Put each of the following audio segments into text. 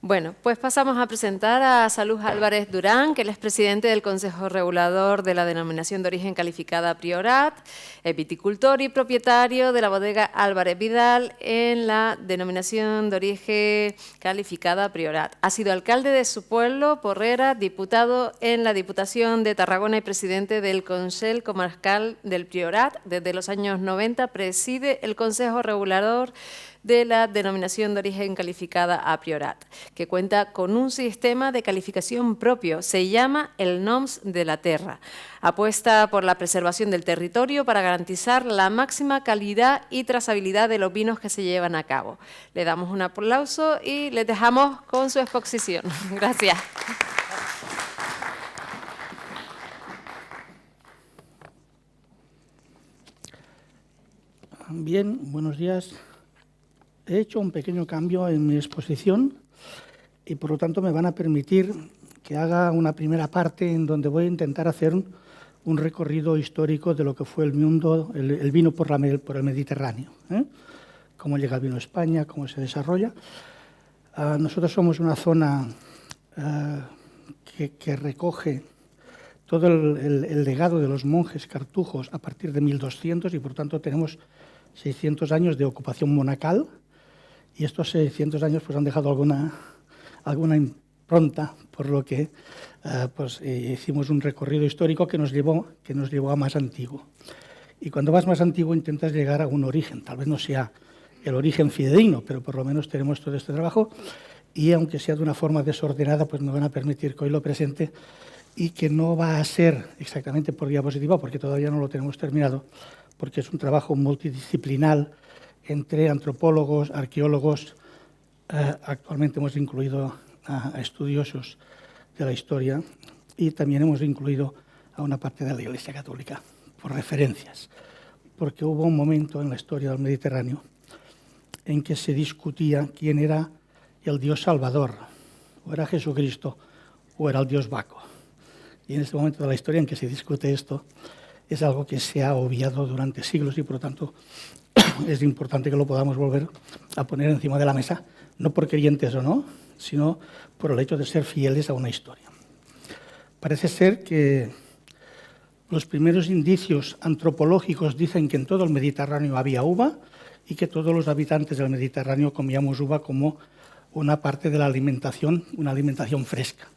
Bueno, pues pasamos a presentar a Salud Álvarez Durán, que él es presidente del Consejo Regulador de la Denominación de Origen Calificada Priorat, viticultor y propietario de la bodega Álvarez Vidal en la Denominación de Origen Calificada Priorat. Ha sido alcalde de su pueblo, Porrera, diputado en la Diputación de Tarragona y presidente del Consell Comarcal del Priorat. Desde los años 90 preside el Consejo Regulador de la Denominación de Origen Calificada a Priorat, que cuenta con un sistema de calificación propio, se llama el NOMS de la Terra. Apuesta por la preservación del territorio para garantizar la máxima calidad y trazabilidad de los vinos que se llevan a cabo. Le damos un aplauso y les dejamos con su exposición. Gracias. Bien, buenos días. He hecho un pequeño cambio en mi exposición y por lo tanto me van a permitir que haga una primera parte en donde voy a intentar hacer un recorrido histórico de lo que fue el mundo, el vino por el Mediterráneo. Cómo llega el vino a España, cómo se desarrolla. Nosotros somos una zona que recoge todo el legado de los monjes cartujos a partir de 1200 y por tanto tenemos 600 años de ocupación monacal. Y estos 600 años pues, han dejado alguna impronta, por lo que hicimos un recorrido histórico que nos llevó a más antiguo. Y cuando vas más antiguo intentas llegar a un origen, tal vez no sea el origen fidedigno, pero por lo menos tenemos todo este trabajo y aunque sea de una forma desordenada, pues me van a permitir que hoy lo presente y que no va a ser exactamente por diapositiva, porque todavía no lo tenemos terminado, porque es un trabajo multidisciplinar entre antropólogos, arqueólogos, actualmente hemos incluido a estudiosos de la historia y también hemos incluido a una parte de la Iglesia Católica, por referencias, porque hubo un momento en la historia del Mediterráneo en que se discutía quién era el Dios Salvador, o era Jesucristo o era el Dios Baco. Y en este momento de la historia en que se discute esto, es algo que se ha obviado durante siglos y por lo tanto es importante que lo podamos volver a poner encima de la mesa, no por creyentes o no, sino por el hecho de ser fieles a una historia. Parece ser que los primeros indicios antropológicos dicen que en todo el Mediterráneo había uva y que todos los habitantes del Mediterráneo comíamos uva como una parte de la alimentación, una alimentación fresca.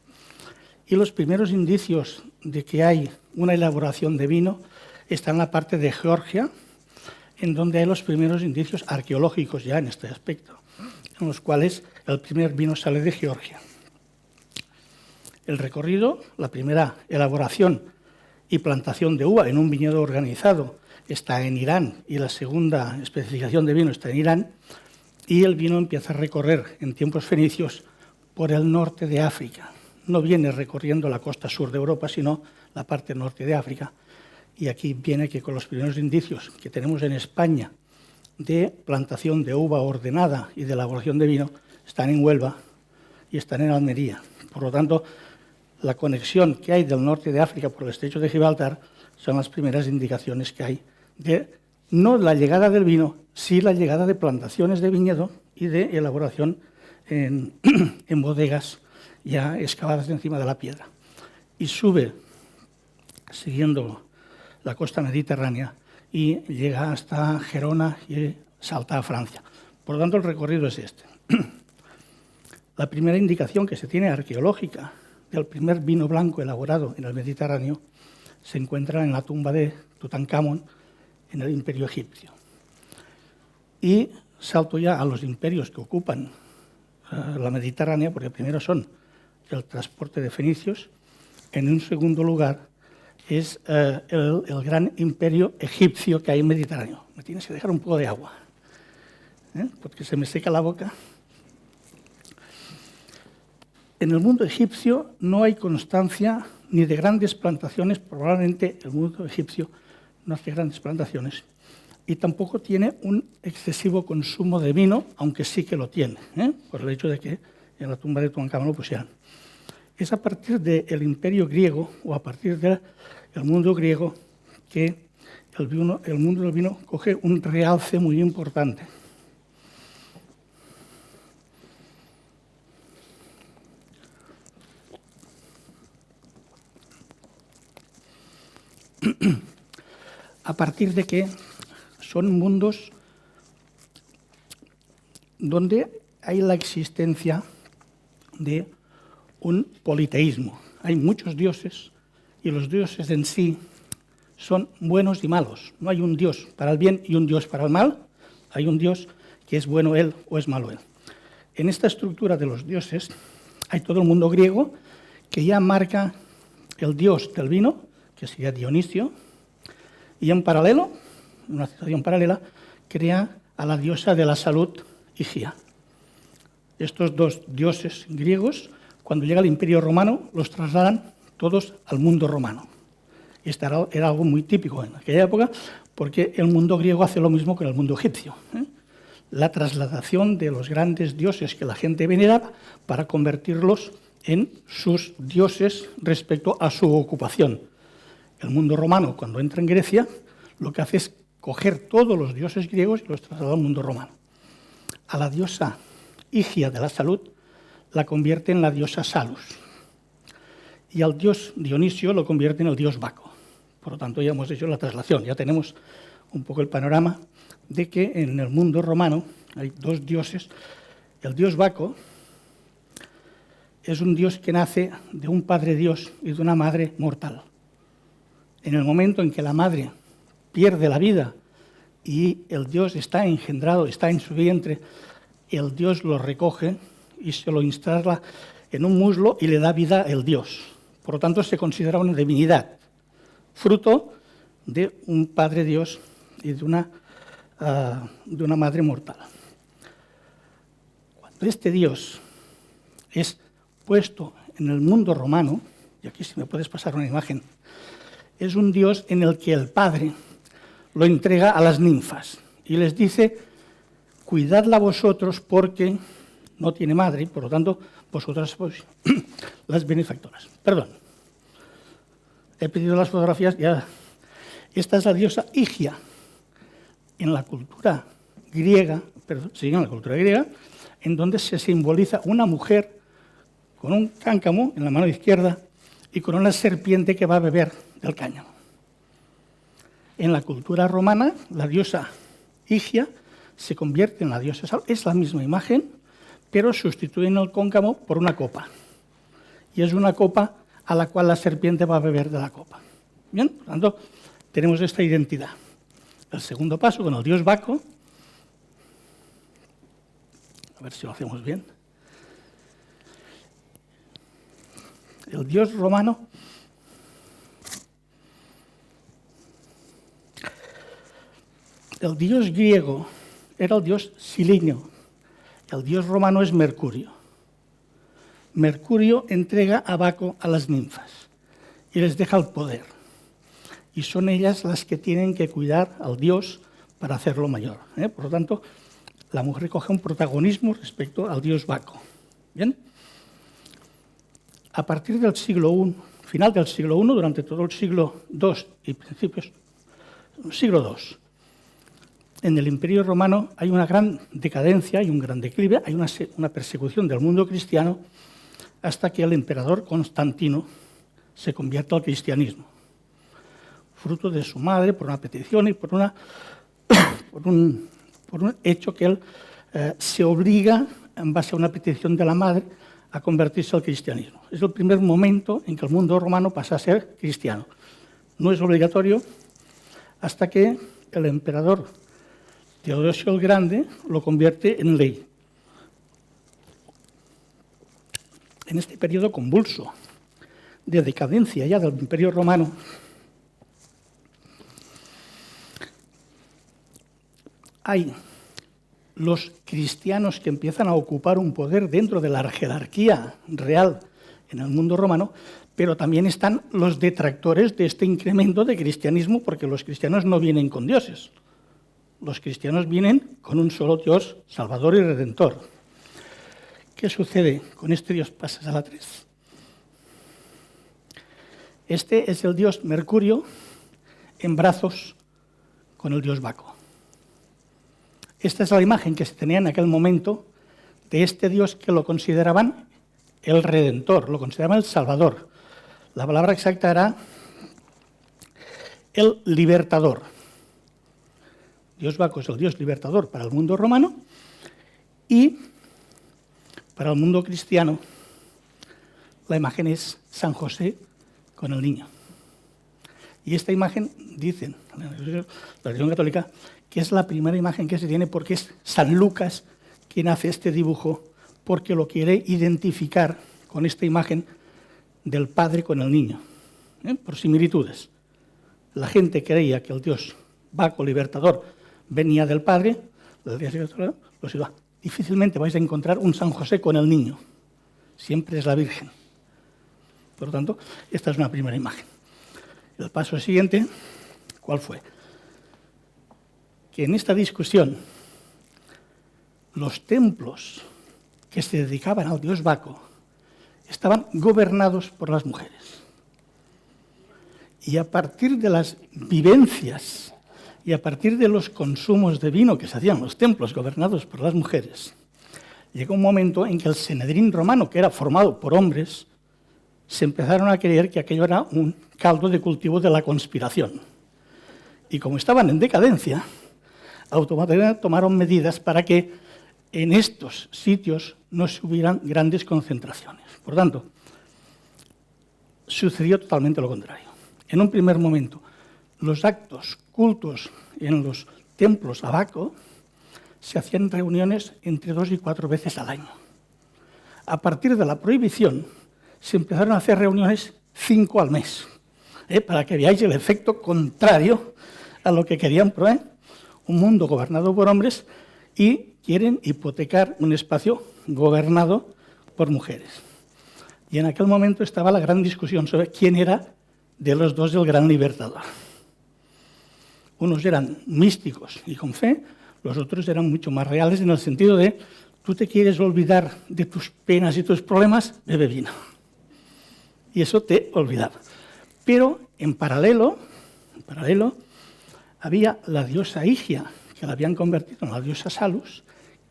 Y los primeros indicios de que hay una elaboración de vino están en la parte de Georgia, en donde hay los primeros indicios arqueológicos ya en este aspecto, en los cuales el primer vino sale de Georgia. El recorrido, la primera elaboración y plantación de uva en un viñedo organizado está en Irán y la segunda especificación de vino está en Irán y el vino empieza a recorrer en tiempos fenicios por el norte de África. No viene recorriendo la costa sur de Europa, sino la parte norte de África. Y aquí viene que con los primeros indicios que tenemos en España de plantación de uva ordenada y de elaboración de vino están en Huelva y están en Almería. Por lo tanto, la conexión que hay del norte de África por el estrecho de Gibraltar son las primeras indicaciones que hay de no la llegada del vino, sí la llegada de plantaciones de viñedo y de elaboración en bodegas ya excavadas encima de la piedra. Y sube siguiendo la costa mediterránea y llega hasta Gerona y salta a Francia. Por lo tanto, el recorrido es este. La primera indicación que se tiene arqueológica del primer vino blanco elaborado en el Mediterráneo se encuentra en la tumba de Tutankamón en el Imperio egipcio. Y salto ya a los imperios que ocupan la Mediterránea, porque primero son el transporte de fenicios, en un segundo lugar es el gran imperio egipcio que hay en el Mediterráneo. Me tienes que dejar un poco de agua, porque se me seca la boca. En el mundo egipcio no hay constancia ni de grandes plantaciones, probablemente el mundo egipcio no hace grandes plantaciones, y tampoco tiene un excesivo consumo de vino, aunque sí que lo tiene, por el hecho de que en la tumba de Tutankamón lo pusieran. Es a partir del imperio griego o a partir del mundo griego que el mundo del vino coge un realce muy importante. a partir de que son mundos donde hay la existencia de un politeísmo. Hay muchos dioses y los dioses en sí son buenos y malos. No hay un dios para el bien y un dios para el mal. Hay un dios que es bueno él o es malo él. En esta estructura de los dioses hay todo el mundo griego que ya marca el dios del vino, que sería Dionisio, y en paralelo, en una situación paralela, crea a la diosa de la salud, Higia. Estos dos dioses griegos, cuando llega el Imperio Romano, los trasladan todos al mundo romano. Y esto era algo muy típico en aquella época, porque el mundo griego hace lo mismo que el mundo egipcio. La trasladación de los grandes dioses que la gente veneraba para convertirlos en sus dioses respecto a su ocupación. El mundo romano, cuando entra en Grecia, lo que hace es coger todos los dioses griegos y los traslada al mundo romano. A la diosa Higia de la salud la convierte en la diosa Salus. Y al dios Dionisio lo convierte en el dios Baco. Por lo tanto, ya hemos hecho la traslación, ya tenemos un poco el panorama de que en el mundo romano hay dos dioses. El dios Baco es un dios que nace de un padre dios y de una madre mortal. En el momento en que la madre pierde la vida y el dios está engendrado, está en su vientre, el dios lo recoge y se lo instala en un muslo y le da vida el dios. Por lo tanto, se considera una divinidad, fruto de un padre dios y de una madre mortal. Cuando este dios es puesto en el mundo romano, y aquí si me puedes pasar una imagen, es un dios en el que el padre lo entrega a las ninfas y les dice: cuidadla vosotros porque no tiene madre y por lo tanto vosotras sois las benefactoras. Perdón, he pedido las fotografías ya. Esta es la diosa Higia. En la cultura griega, en donde se simboliza una mujer con un cáncamo en la mano izquierda y con una serpiente que va a beber del cáñamo. En la cultura romana, la diosa Higia se convierte en la diosa Salud. Es la misma imagen, pero sustituyen el cóncavo por una copa. Y es una copa a la cual la serpiente va a beber de la copa. Bien, por lo tanto, tenemos esta identidad. El segundo paso, con el dios Baco, a ver si lo hacemos bien. El dios romano el dios griego era el dios Silinio, el dios romano es Mercurio. Mercurio entrega a Baco a las ninfas y les deja el poder. Y son ellas las que tienen que cuidar al dios para hacerlo mayor. Por lo tanto, la mujer coge un protagonismo respecto al dios Baco. ¿Bien? A partir del siglo I, final del siglo I, durante todo el siglo II y principios del siglo II, en el Imperio Romano hay una gran decadencia, hay un gran declive, hay una persecución del mundo cristiano hasta que el emperador Constantino se convierte al cristianismo, fruto de su madre, por una petición y por un hecho que él se obliga, en base a una petición de la madre, a convertirse al cristianismo. Es el primer momento en que el mundo romano pasa a ser cristiano. No es obligatorio hasta que el emperador Teodosio el Grande lo convierte en ley. En este periodo convulso de decadencia ya del Imperio Romano, hay los cristianos que empiezan a ocupar un poder dentro de la jerarquía real en el mundo romano, pero también están los detractores de este incremento de cristianismo, porque los cristianos no vienen con dioses. Los cristianos vienen con un solo Dios, Salvador y Redentor. ¿Qué sucede con este Dios? Pasas a la 3. Este es el Dios Mercurio en brazos con el Dios Baco. Esta es la imagen que se tenía en aquel momento de este Dios que lo consideraban el Redentor, lo consideraban el Salvador. La palabra exacta era el libertador. Dios Baco es el dios libertador para el mundo romano y para el mundo cristiano la imagen es San José con el niño. Y esta imagen, dicen la religión católica, que es la primera imagen que se tiene porque es San Lucas quien hace este dibujo, porque lo quiere identificar con esta imagen del padre con el niño, por similitudes. La gente creía que el dios Baco libertador venía del padre, difícilmente vais a encontrar un San José con el niño, siempre es la Virgen. Por lo tanto, esta es una primera imagen. El paso siguiente, ¿cuál fue? Que en esta discusión los templos que se dedicaban al dios Baco estaban gobernados por las mujeres. Y a partir de las vivencias y a partir de los consumos de vino que se hacían en los templos gobernados por las mujeres, llegó un momento en que el Sanedrín romano, que era formado por hombres, se empezaron a creer que aquello era un caldo de cultivo de la conspiración. Y como estaban en decadencia, automáticamente tomaron medidas para que en estos sitios no se hubieran grandes concentraciones. Por tanto, sucedió totalmente lo contrario. En un primer momento, los actos cultos en los templos a Baco se hacían reuniones entre 2 y 4 veces al año. A partir de la prohibición, se empezaron a hacer reuniones 5 al mes, para que veáis el efecto contrario a lo que querían promover. Un mundo gobernado por hombres y quieren hipotecar un espacio gobernado por mujeres. Y en aquel momento estaba la gran discusión sobre quién era de los dos el gran libertador. Unos eran místicos y con fe, los otros eran mucho más reales en el sentido de tú te quieres olvidar de tus penas y tus problemas, bebe vino. Y eso te olvidaba. Pero en paralelo, había la diosa Higia, que la habían convertido en la diosa Salus,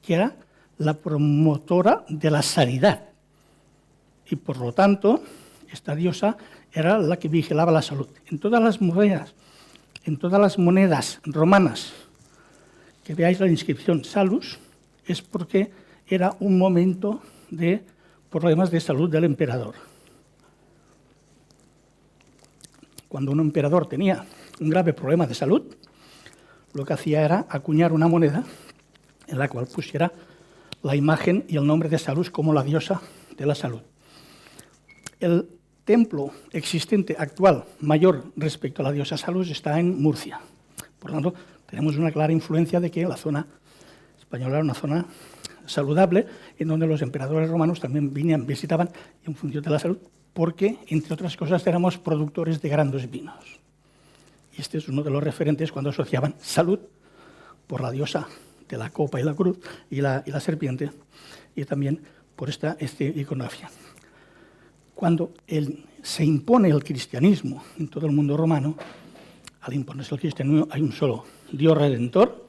que era la promotora de la sanidad. Y por lo tanto, esta diosa era la que vigilaba la salud. En todas las monedas romanas que veáis la inscripción Salus, es porque era un momento de problemas de salud del emperador. Cuando un emperador tenía un grave problema de salud, lo que hacía era acuñar una moneda en la cual pusiera la imagen y el nombre de Salus como la diosa de la salud. El templo existente actual mayor respecto a la diosa Salus está en Murcia. Por lo tanto, tenemos una clara influencia de que la zona española era una zona saludable, en donde los emperadores romanos también visitaban en función de la salud, porque, entre otras cosas, éramos productores de grandes vinos. Y este es uno de los referentes cuando asociaban salud por la diosa de la copa y la cruz y la serpiente, y también por esta iconografía. Cuando se impone el cristianismo en todo el mundo romano, al imponerse el cristianismo hay un solo Dios redentor,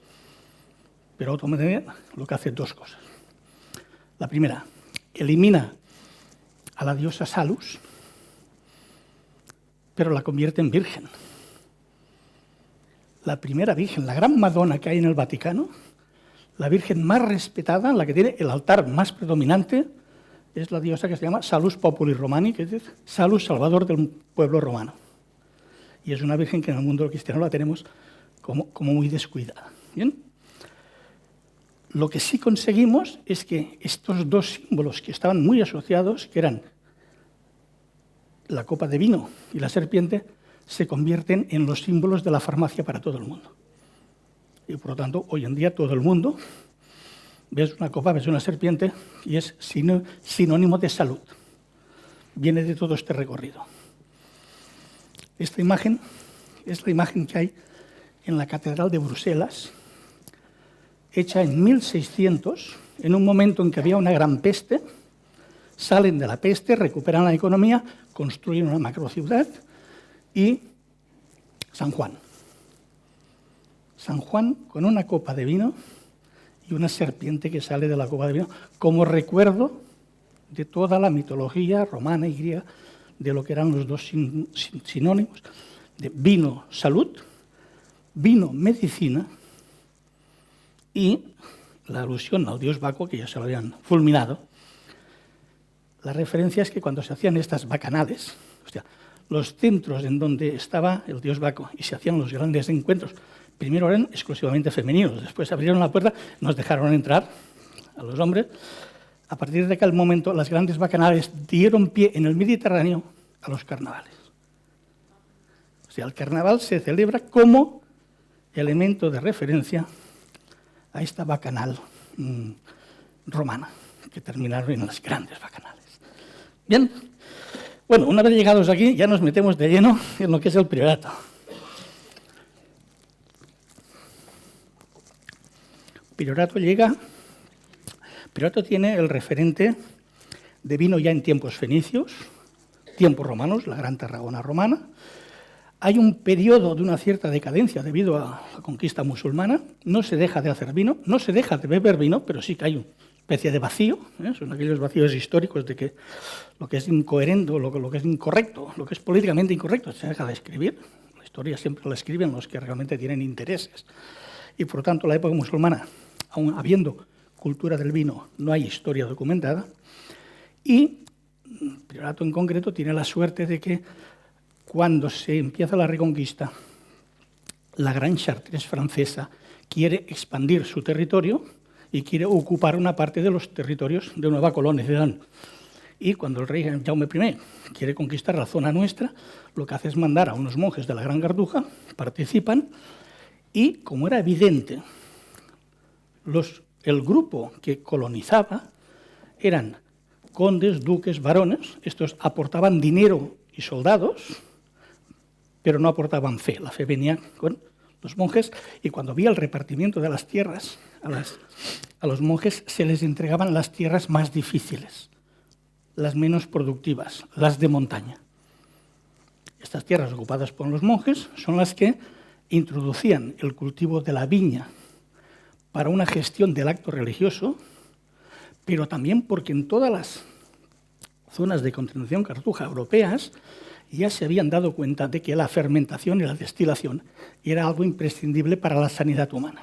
pero automáticamente lo que hace 2 cosas. La primera, elimina a la diosa Salus, pero la convierte en virgen. La primera virgen, la gran Madonna que hay en el Vaticano, la virgen más respetada, la que tiene el altar más predominante, es la diosa que se llama Salus Populi Romani, que es Salus, salvador del pueblo romano. Y es una virgen que en el mundo cristiano la tenemos como muy descuidada. ¿Bien? Lo que sí conseguimos es que estos 2 símbolos que estaban muy asociados, que eran la copa de vino y la serpiente, se convierten en los símbolos de la farmacia para todo el mundo. Y por lo tanto, hoy en día todo el mundo, ves una copa, ves una serpiente y es sinónimo de salud. Viene de todo este recorrido. Esta imagen es la imagen que hay en la Catedral de Bruselas, hecha en 1600, en un momento en que había una gran peste. Salen de la peste, recuperan la economía, construyen una macrociudad y San Juan. San Juan con una copa de vino y una serpiente que sale de la copa de vino, como recuerdo de toda la mitología romana y griega de lo que eran los 2 sinónimos de vino salud, vino medicina y la alusión al dios Baco, que ya se lo habían fulminado. La referencia es que cuando se hacían estas bacanales, los centros en donde estaba el dios Baco y se hacían los grandes encuentros, primero eran exclusivamente femeninos, después abrieron la puerta, nos dejaron entrar a los hombres. A partir de aquel momento, las grandes bacanales dieron pie en el Mediterráneo a los carnavales. O sea, el carnaval se celebra como elemento de referencia a esta bacanal romana, que terminaron en las grandes bacanales. Bien, bueno, una vez llegados aquí, ya nos metemos de lleno en lo que es el priorato. Priorato tiene el referente de vino ya en tiempos fenicios, tiempos romanos, la Gran Tarragona romana. Hay un periodo de una cierta decadencia debido a la conquista musulmana. No se deja de hacer vino, no se deja de beber vino, pero sí que hay una especie de vacío. Son aquellos vacíos históricos de que lo que es incoherente, lo que es incorrecto, lo que es políticamente incorrecto, se deja de escribir. La historia siempre la escriben los que realmente tienen intereses. Y por lo tanto, la época musulmana, aun habiendo cultura del vino, no hay historia documentada. Y Priorato en concreto tiene la suerte de que cuando se empieza la Reconquista, la Gran Chartres francesa quiere expandir su territorio y quiere ocupar una parte de los territorios de Nueva Colonia. Y cuando el rey Jaume I quiere conquistar la zona nuestra, lo que hace es mandar a unos monjes de la Gran Cartuja, participan, y como era evidente, el grupo que colonizaba eran condes, duques, varones. Estos aportaban dinero y soldados, pero no aportaban fe. La fe venía con los monjes, y cuando había el repartimiento de las tierras a los monjes se les entregaban las tierras más difíciles, las menos productivas, las de montaña. Estas tierras ocupadas por los monjes son las que introducían el cultivo de la viña para una gestión del acto religioso, pero también porque en todas las zonas de continuación cartuja europeas ya se habían dado cuenta de que la fermentación y la destilación era algo imprescindible para la sanidad humana.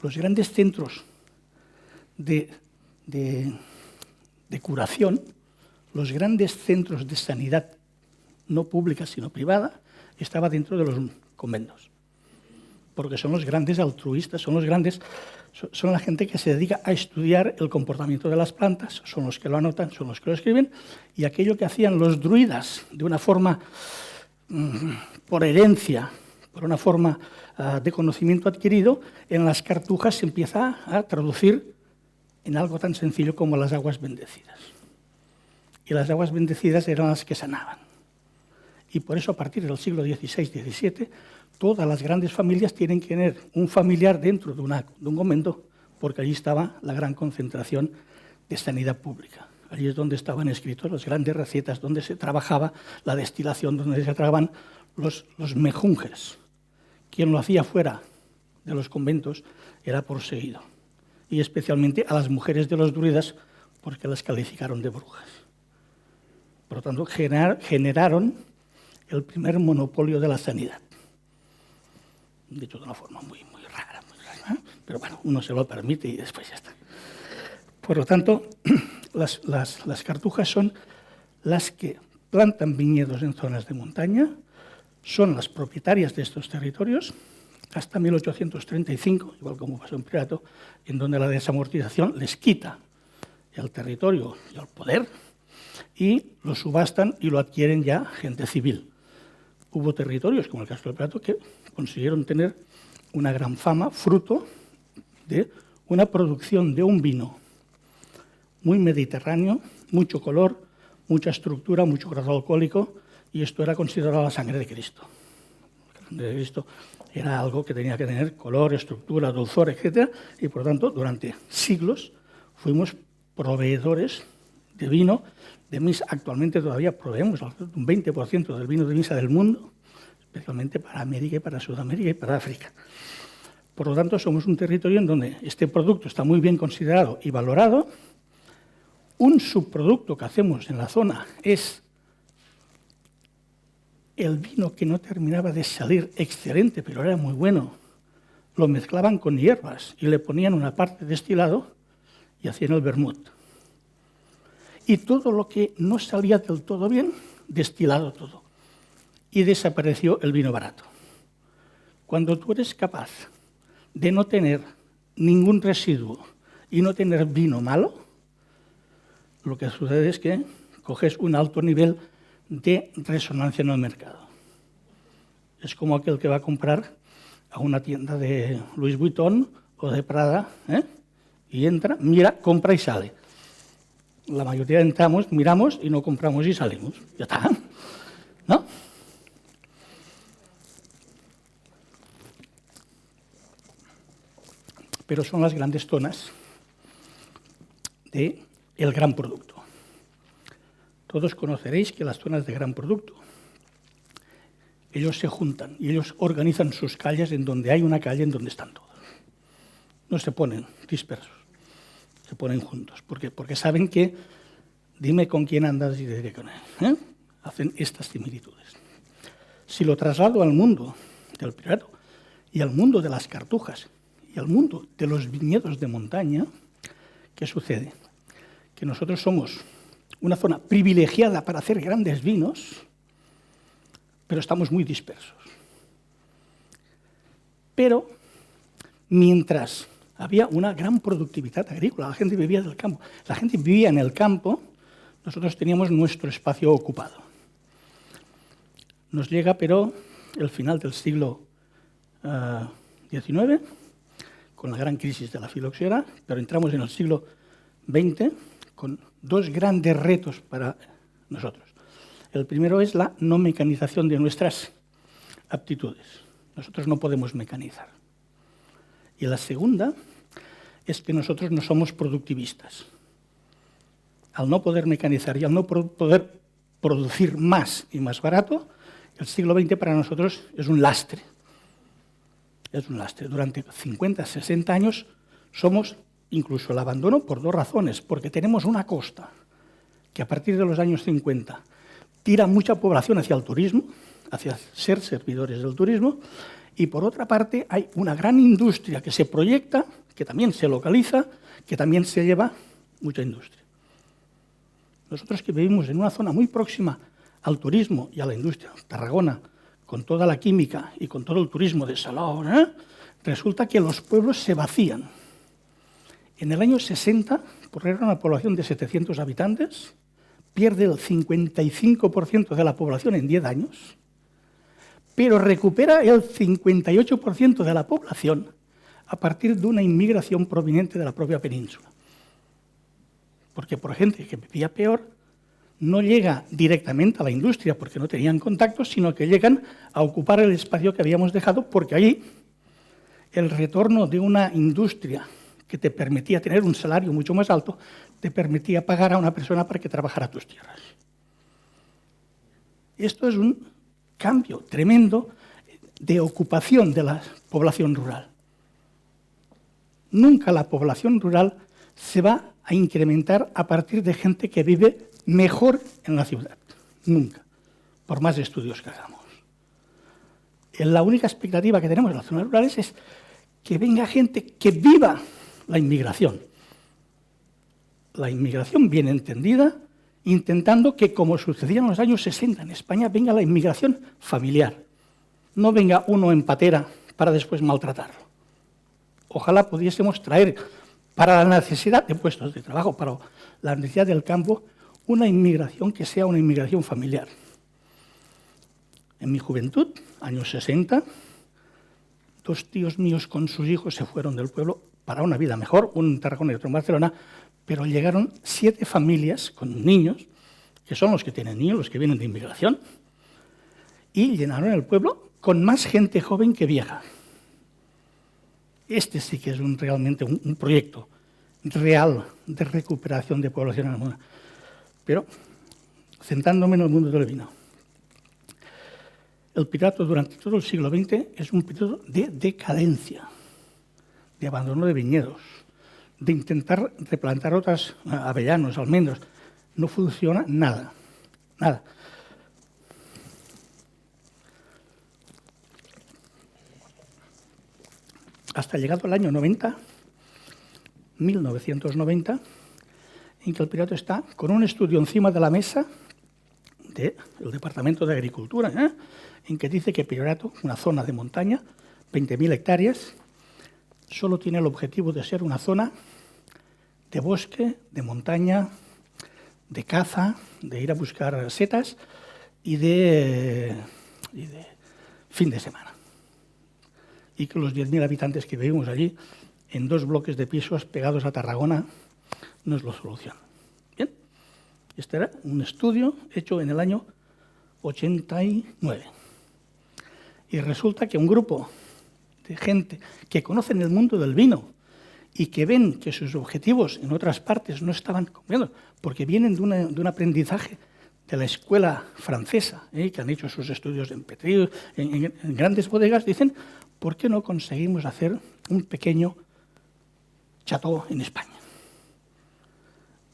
Los grandes centros de curación, los grandes centros de sanidad no pública sino privada, estaban dentro de los conventos, porque son los grandes altruistas, son la gente que se dedica a estudiar el comportamiento de las plantas, son los que lo anotan, son los que lo escriben, y aquello que hacían los druidas de una forma por herencia, por una forma de conocimiento adquirido, en las cartujas se empieza a traducir en algo tan sencillo como las aguas bendecidas. Y las aguas bendecidas eran las que sanaban. Y por eso a partir del siglo XVI-XVII todas las grandes familias tienen que tener un familiar dentro de un convento, porque allí estaba la gran concentración de sanidad pública. Allí es donde estaban escritos las grandes recetas, donde se trabajaba la destilación, donde se trataban los mejunjes. Quien lo hacía fuera de los conventos era perseguido, y especialmente a las mujeres de los druidas, porque las calificaron de brujas. Por lo tanto, generaron el primer monopolio de la sanidad. Dicho de una forma muy rara, pero bueno, uno se lo permite y después ya está. Por lo tanto, las cartujas son las que plantan viñedos en zonas de montaña, son las propietarias de estos territorios hasta 1835, igual como pasó en Priorato, en donde la desamortización les quita el territorio y el poder y lo subastan y lo adquieren ya gente civil. Hubo territorios, como el caso del Priorato, que consiguieron tener una gran fama fruto de una producción de un vino muy mediterráneo, mucho color, mucha estructura, mucho grado alcohólico, y esto era considerado la sangre de Cristo. La sangre de Cristo era algo que tenía que tener color, estructura, dulzor, etc. Y por lo tanto, durante siglos fuimos proveedores de vino de misa. Actualmente todavía proveemos un 20% del vino de misa del mundo, especialmente para América y para Sudamérica y para África. Por lo tanto, somos un territorio en donde este producto está muy bien considerado y valorado. Un subproducto que hacemos en la zona es el vino que no terminaba de salir excelente, pero era muy bueno, lo mezclaban con hierbas y le ponían una parte destilado y hacían el vermut. Y todo lo que no salía del todo bien, destilado todo. Y desapareció el vino barato. Cuando tú eres capaz de no tener ningún residuo y no tener vino malo, lo que sucede es que coges un alto nivel de resonancia en el mercado. Es como aquel que va a comprar a una tienda de Louis Vuitton o de Prada, y entra, mira, compra y sale. La mayoría entramos, miramos y no compramos y salimos. Ya está, ¿no? Pero son las grandes zonas del gran producto. Todos conoceréis que las zonas de gran producto, ellos se juntan y ellos organizan sus calles en donde hay una calle en donde están todos. No se ponen dispersos, se ponen juntos. ¿Por qué? Porque saben que, dime con quién andas y te diré con él. Hacen estas similitudes. Si lo traslado al mundo del priorato y al mundo de las cartujas y al mundo de los viñedos de montaña, ¿qué sucede? Que nosotros somos una zona privilegiada para hacer grandes vinos, pero estamos muy dispersos. Pero mientras había una gran productividad agrícola, la gente vivía del campo, la gente vivía en el campo, nosotros teníamos nuestro espacio ocupado. Nos llega, pero, el final del siglo XIX, con la gran crisis de la filoxera, pero entramos en el siglo XX con dos grandes retos para nosotros. El primero es la no mecanización de nuestras aptitudes. Nosotros no podemos mecanizar. Y la segunda es que nosotros no somos productivistas. Al no poder mecanizar y al no poder producir más y más barato, el siglo XX para nosotros es un lastre. Es un lastre. Durante 50, 60 años somos incluso el abandono por dos razones. Porque tenemos una costa que a partir de los años 50 tira mucha población hacia el turismo, hacia ser servidores del turismo, y por otra parte hay una gran industria que se proyecta, que también se localiza, que también se lleva mucha industria. Nosotros que vivimos en una zona muy próxima al turismo y a la industria, Tarragona, con toda la química y con todo el turismo de Salou, resulta que los pueblos se vacían. En el año 60, por era una población de 700 habitantes, pierde el 55% de la población en 10 años, pero recupera el 58% de la población a partir de una inmigración proveniente de la propia península. Porque por gente que vivía peor, no llega directamente a la industria porque no tenían contactos, sino que llegan a ocupar el espacio que habíamos dejado, porque allí el retorno de una industria que te permitía tener un salario mucho más alto, te permitía pagar a una persona para que trabajara tus tierras. Esto es un cambio tremendo de ocupación de la población rural. Nunca la población rural se va a incrementar a partir de gente que vive mejor en la ciudad. Nunca, por más estudios que hagamos. La única expectativa que tenemos en las zonas rurales es que venga gente que viva la inmigración. La inmigración bien entendida, intentando que, como sucedía en los años 60 en España, venga la inmigración familiar. No venga uno en patera para después maltratarlo. Ojalá pudiésemos traer para la necesidad de puestos de trabajo, para la necesidad del campo, una inmigración que sea una inmigración familiar. En mi juventud, años 60, dos tíos míos con sus hijos se fueron del pueblo para una vida mejor, uno en Tarragona y otro en Barcelona, pero llegaron 7 familias con niños, que son los que tienen niños, los que vienen de inmigración, y llenaron el pueblo con más gente joven que vieja. Este sí que es realmente un proyecto real de recuperación de población en el mundo. Pero, centrándome en el mundo del vino, el Priorato durante todo el siglo XX es un periodo de decadencia, de abandono de viñedos, de intentar replantar otras avellanos, almendros. No funciona nada, nada. hasta llegado el año 1990, en que el Priorato está con un estudio encima de la mesa del Departamento de Agricultura, en que dice que Priorato, una zona de montaña, 20.000 hectáreas, solo tiene el objetivo de ser una zona de bosque, de montaña, de caza, de ir a buscar setas y de fin de semana. Y que los 10.000 habitantes que vivimos allí, en 2 bloques de pisos pegados a Tarragona, nos lo solucionan. Bien, este era un estudio hecho en el año 89. Y resulta que un grupo de gente que conocen el mundo del vino y que ven que sus objetivos en otras partes no estaban cumpliendo, porque vienen de un aprendizaje de la escuela francesa, que han hecho sus estudios en Petri, en grandes bodegas, dicen, ¿por qué no conseguimos hacer un pequeño chateau en España?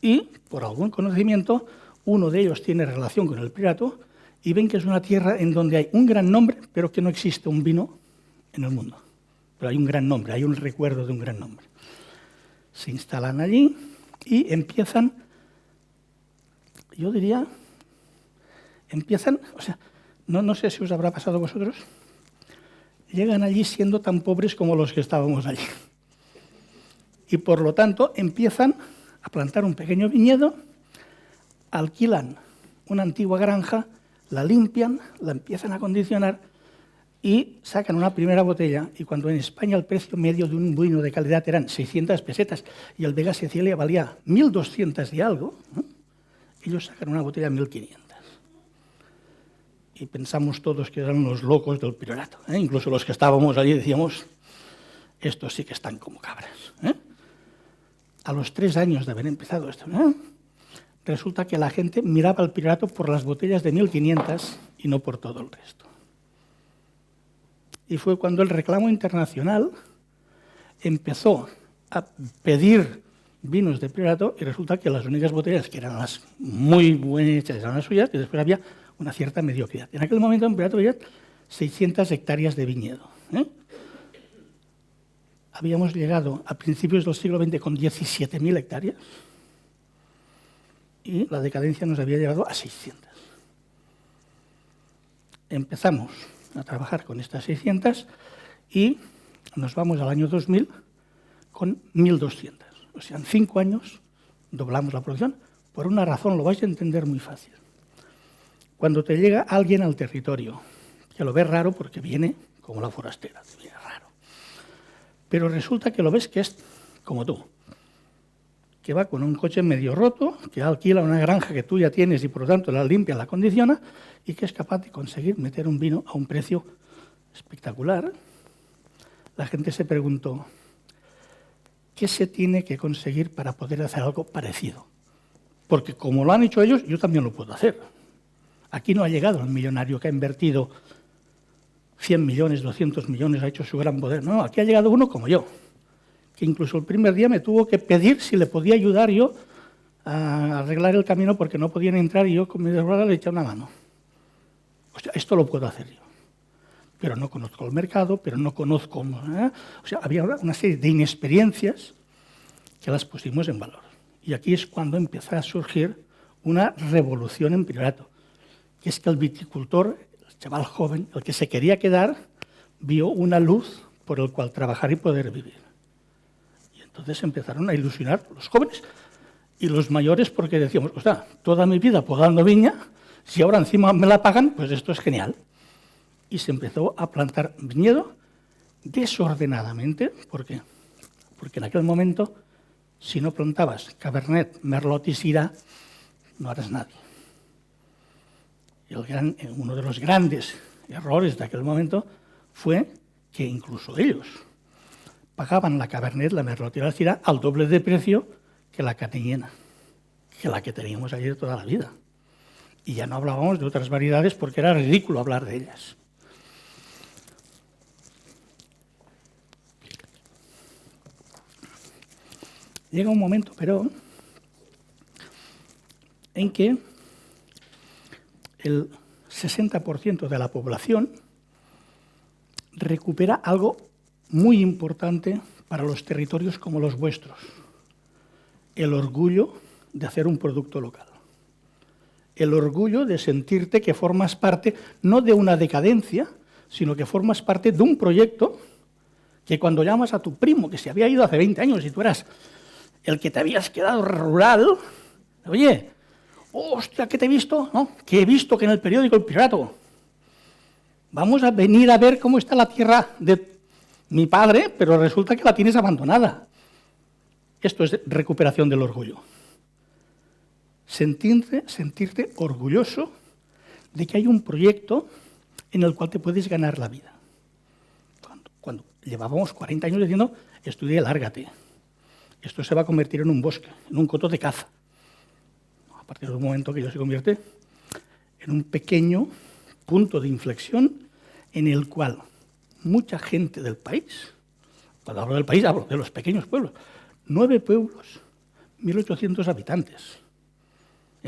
Y, por algún conocimiento, uno de ellos tiene relación con el Priorato y ven que es una tierra en donde hay un gran nombre, pero que no existe un vino en el mundo. Pero hay un gran nombre, hay un recuerdo de un gran nombre. Se instalan allí y empiezan, yo diría, o sea, no sé si os habrá pasado a vosotros, llegan allí siendo tan pobres como los que estábamos allí. Y por lo tanto empiezan a plantar un pequeño viñedo, alquilan una antigua granja, la limpian, la empiezan a acondicionar y sacan una primera botella. Y cuando en España el precio medio de un vino de calidad eran 600 pesetas y el Vega Sicilia valía 1.200 y algo, ellos sacan una botella de 1.500. Y pensamos todos que eran los locos del Priorato. Incluso los que estábamos allí decíamos, estos sí que están como cabras. A los 3 años de haber empezado esto, resulta que la gente miraba al Priorato por las botellas de 1.500 y no por todo el resto. Y fue cuando el reclamo internacional empezó a pedir vinos de Priorato y resulta que las únicas botellas que eran las muy buenas eran las suyas y después había una cierta mediocridad. En aquel momento en Priorato había 600 hectáreas de viñedo. Habíamos llegado a principios del siglo XX con 17.000 hectáreas y la decadencia nos había llegado a 600. Empezamos a trabajar con estas 600 y nos vamos al año 2000 con 1.200. O sea, en 5 años doblamos la producción por una razón, lo vais a entender muy fácil. Cuando te llega alguien al territorio, que lo ves raro porque viene como la forastera, te viene raro. Pero resulta que lo ves que es como tú, que va con un coche medio roto, que alquila una granja que tú ya tienes y por lo tanto la limpia, la acondiciona y que es capaz de conseguir meter un vino a un precio espectacular. La gente se preguntó, ¿qué se tiene que conseguir para poder hacer algo parecido? Porque como lo han hecho ellos, yo también lo puedo hacer. Aquí no ha llegado el millonario que ha invertido 100 millones, 200 millones, ha hecho su gran poder. No, aquí ha llegado uno como yo, que incluso el primer día me tuvo que pedir si le podía ayudar yo a arreglar el camino porque no podían entrar y yo con mi desbrada le eché una mano. O sea, esto lo puedo hacer yo. Pero no conozco el mercado, pero no conozco... O sea, había una serie de inexperiencias que las pusimos en valor. Y aquí es cuando empezó a surgir una revolución en Priorato, que es que el viticultor, el chaval joven, el que se quería quedar, vio una luz por el cual trabajar y poder vivir. Y entonces empezaron a ilusionar los jóvenes y los mayores porque decíamos, o sea, toda mi vida podando viña, si ahora encima me la pagan, pues esto es genial. Y se empezó a plantar viñedo desordenadamente. ¿Por qué? Porque en aquel momento, si no plantabas Cabernet, Merlot y Syrah, no eras nadie. Y uno de los grandes errores de aquel momento fue que incluso ellos pagaban la Cabernet, la Merlot y la Syrah al doble de precio que la Canillena, que la que teníamos ayer toda la vida. Y ya no hablábamos de otras variedades porque era ridículo hablar de ellas. Llega un momento, pero, en que el 60% de la población recupera algo muy importante para los territorios como los vuestros, el orgullo de hacer un producto local. El orgullo de sentirte que formas parte no de una decadencia, sino que formas parte de un proyecto que cuando llamas a tu primo, que se había ido hace 20 años y tú eras el que te habías quedado rural, oye, hostia, ¿qué te he visto? ¿No? Que he visto que en el periódico El Pirato, vamos a venir a ver cómo está la tierra de mi padre, pero resulta que la tienes abandonada. Esto es recuperación del orgullo. Sentirte orgulloso de que hay un proyecto en el cual te puedes ganar la vida. Cuando llevábamos 40 años diciendo, estudia, lárgate. Esto se va a convertir en un bosque, en un coto de caza. A partir del momento que ello se convierte en un pequeño punto de inflexión en el cual mucha gente del país, cuando hablo del país hablo de los pequeños pueblos, 9 pueblos, 1.800 habitantes.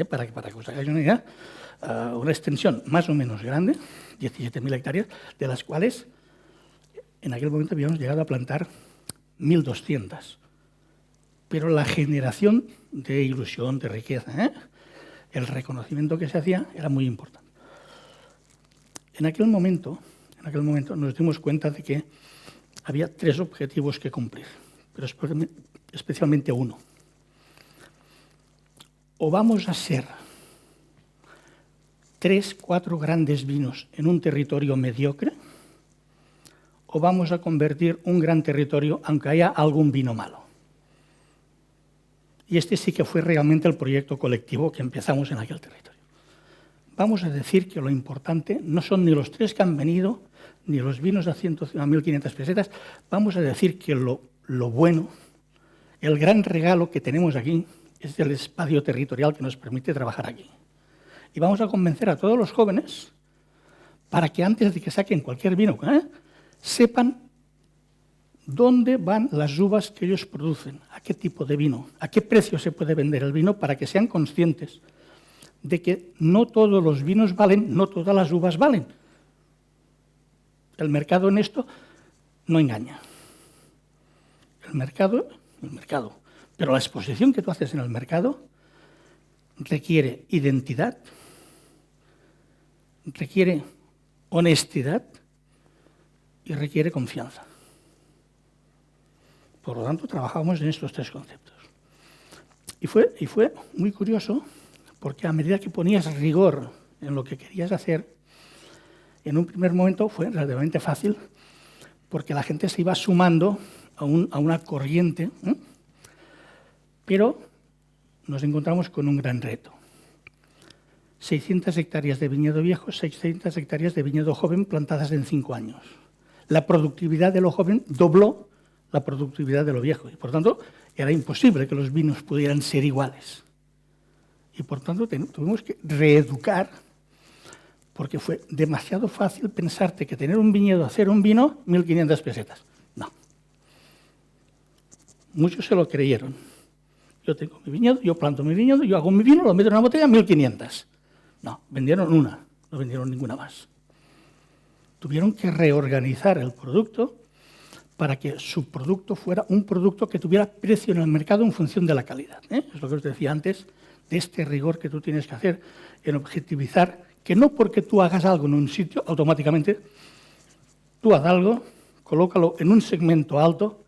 Para que os hagáis una idea, una extensión más o menos grande, 17.000 hectáreas, de las cuales en aquel momento habíamos llegado a plantar 1.200. Pero la generación de ilusión, de riqueza, el reconocimiento que se hacía era muy importante. En aquel momento nos dimos cuenta de que había 3 objetivos que cumplir, pero especialmente uno. O vamos a ser 3, 4 grandes vinos en un territorio mediocre, o vamos a convertir un gran territorio aunque haya algún vino malo. Y este sí que fue realmente el proyecto colectivo que empezamos en aquel territorio. Vamos a decir que lo importante no son ni los 3 que han venido, ni los vinos a 1.500 pesetas. Vamos a decir que lo bueno, el gran regalo que tenemos aquí, es el espacio territorial que nos permite trabajar aquí. Y vamos a convencer a todos los jóvenes para que antes de que saquen cualquier vino, sepan dónde van las uvas que ellos producen, a qué tipo de vino, a qué precio se puede vender el vino, para que sean conscientes de que no todos los vinos valen, no todas las uvas valen. El mercado en esto no engaña. El mercado. Pero la exposición que tú haces en el mercado requiere identidad, requiere honestidad y requiere confianza. Por lo tanto, trabajamos en estos 3 conceptos. Y fue muy curioso, porque a medida que ponías rigor en lo que querías hacer, en un primer momento fue relativamente fácil, porque la gente se iba sumando a una corriente, pero nos encontramos con un gran reto. 600 hectáreas de viñedo viejo, 600 hectáreas de viñedo joven plantadas en 5 años. La productividad de lo joven dobló la productividad de lo viejo, y por tanto era imposible que los vinos pudieran ser iguales. Y por tanto tuvimos que reeducar, porque fue demasiado fácil pensarte que tener un viñedo, hacer un vino, 1.500 pesetas. No. Muchos se lo creyeron. Yo tengo mi viñedo, yo planto mi viñedo, yo hago mi vino, lo meto en una botella, 1.500. No, vendieron una, no vendieron ninguna más. Tuvieron que reorganizar el producto para que su producto fuera un producto que tuviera precio en el mercado en función de la calidad. Es lo que os decía antes, de este rigor que tú tienes que hacer en objetivizar, que no porque tú hagas algo en un sitio, automáticamente tú haz algo, colócalo en un segmento alto,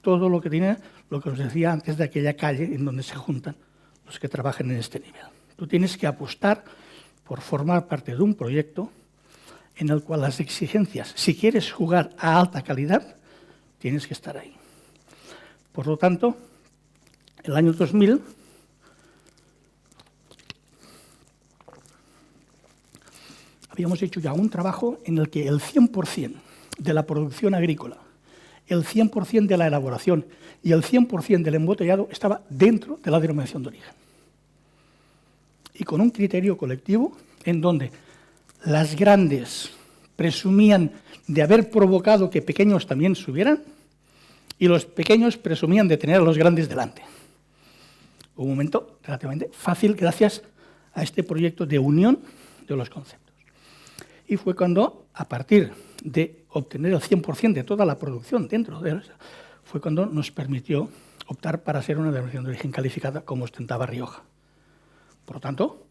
todo lo que tiene, lo que os decía antes de aquella calle en donde se juntan los que trabajan en este nivel. Tú tienes que apostar por formar parte de un proyecto en el cual las exigencias, si quieres jugar a alta calidad, tienes que estar ahí. Por lo tanto, el año 2000 habíamos hecho ya un trabajo en el que el 100% de la producción agrícola, el 100% de la elaboración y el 100% del embotellado estaba dentro de la denominación de origen. Y con un criterio colectivo en donde las grandes presumían de haber provocado que pequeños también subieran y los pequeños presumían de tener a los grandes delante. Un momento relativamente fácil gracias a este proyecto de unión de los conceptos. Y fue cuando, a partir de obtener el 100% de toda la producción dentro de él, fue cuando nos permitió optar para ser una denominación de origen calificada como ostentaba Rioja. Por lo tanto,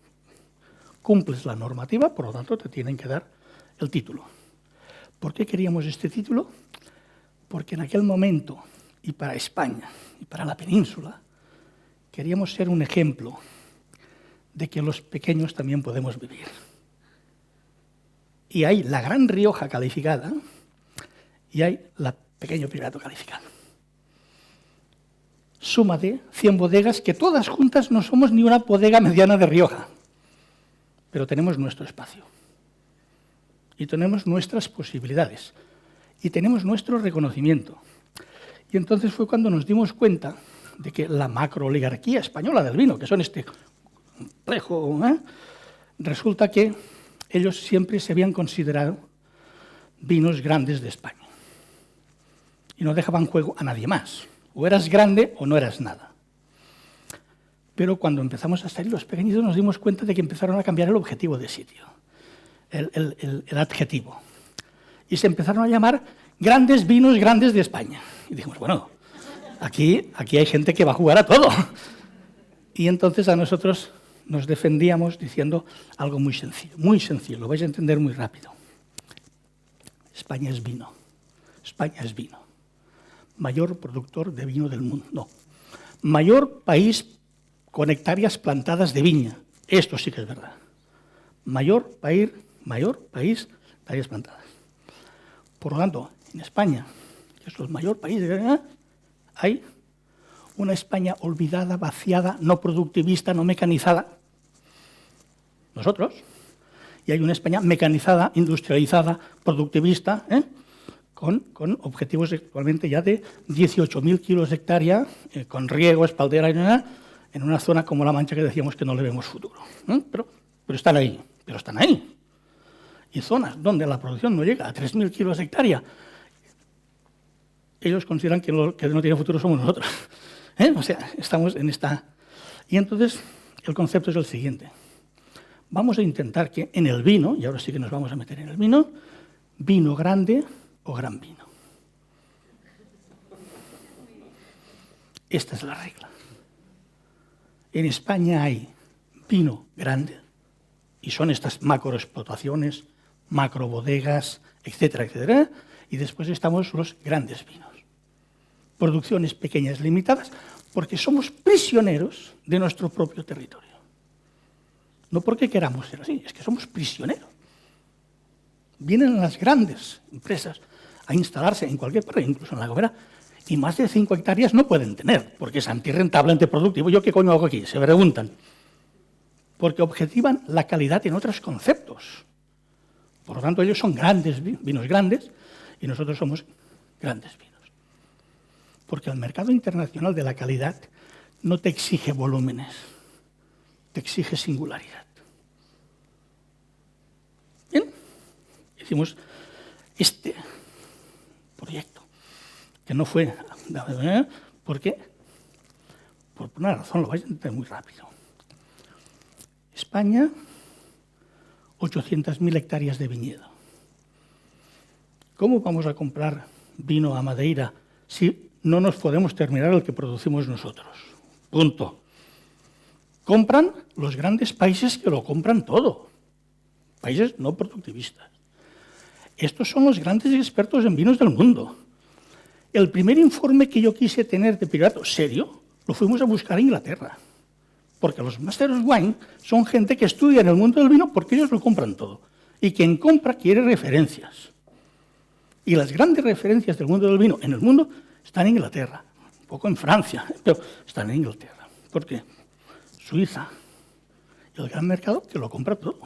cumples la normativa, por lo tanto te tienen que dar el título. ¿Por qué queríamos este título? Porque en aquel momento, y para España, y para la península, queríamos ser un ejemplo de que los pequeños también podemos vivir. Y hay la Gran Rioja calificada y hay la Pequeño Priorato calificado. Suma de 100 bodegas que todas juntas no somos ni una bodega mediana de Rioja, pero tenemos nuestro espacio y tenemos nuestras posibilidades y tenemos nuestro reconocimiento. Y entonces fue cuando nos dimos cuenta de que la macrooligarquía española del vino, que son este complejo, resulta que ellos siempre se habían considerado vinos grandes de España y no dejaban juego a nadie más. O eras grande o no eras nada. Pero cuando empezamos a salir los pequeñitos nos dimos cuenta de que empezaron a cambiar el objetivo de sitio, el adjetivo. Y se empezaron a llamar grandes vinos grandes de España. Y dijimos, bueno, aquí hay gente que va a jugar a todo. Y entonces a nosotros nos defendíamos diciendo algo muy sencillo, lo vais a entender muy rápido. España es vino. España es vino. Mayor productor de vino del mundo. No. Mayor país con hectáreas plantadas de viña. Esto sí que es verdad. Mayor país, hectáreas plantadas. Por lo tanto, en España, que es el mayor país de viña, hay una España olvidada, vaciada, no productivista, no mecanizada. Nosotros. Y hay una España mecanizada, industrializada, productivista, con objetivos actualmente ya de 18.000 kilos de hectárea, con riego, espaldera, en una zona como La Mancha que decíamos que no le vemos futuro. Pero están ahí, Y zonas donde la producción no llega a 3.000 kilos de hectárea, ellos consideran que no tiene futuro somos nosotros. O sea, estamos en esta... Y entonces el concepto es el siguiente. Vamos a intentar que en el vino, y ahora sí que nos vamos a meter en el vino, vino grande o gran vino. Esta es la regla. En España hay vino grande, y son estas macroexplotaciones, macrobodegas, etcétera, etcétera, y después estamos los grandes vinos. Producciones pequeñas, limitadas, porque somos prisioneros de nuestro propio territorio. No porque queramos ser así, es que somos prisioneros. Vienen las grandes empresas a instalarse en cualquier parte, incluso en La Gomera, y más de 5 hectáreas no pueden tener, porque es antirrentable, antiproductivo. ¿Yo qué coño hago aquí? Se preguntan. Porque objetivan la calidad en otros conceptos. Por lo tanto, ellos son grandes vinos grandes y nosotros somos grandes vinos. Porque el mercado internacional de la calidad no te exige volúmenes, te exige singularidad. Bien, hicimos este proyecto, que no fue... porque, por una razón, lo vais a entender muy rápido. España, 800.000 hectáreas de viñedo. ¿Cómo vamos a comprar vino a Madeira si no nos podemos terminar el que producimos nosotros? Punto. Compran los grandes países que lo compran todo. Países no productivistas. Estos son los grandes expertos en vinos del mundo. El primer informe que yo quise tener de priorato serio lo fuimos a buscar a Inglaterra. Porque los Masters of Wine son gente que estudia en el mundo del vino porque ellos lo compran todo. Y quien compra quiere referencias. Y las grandes referencias del mundo del vino en el mundo están en Inglaterra, un poco en Francia, pero están en Inglaterra. ¿Por qué? Suiza. Y el gran mercado que lo compra todo.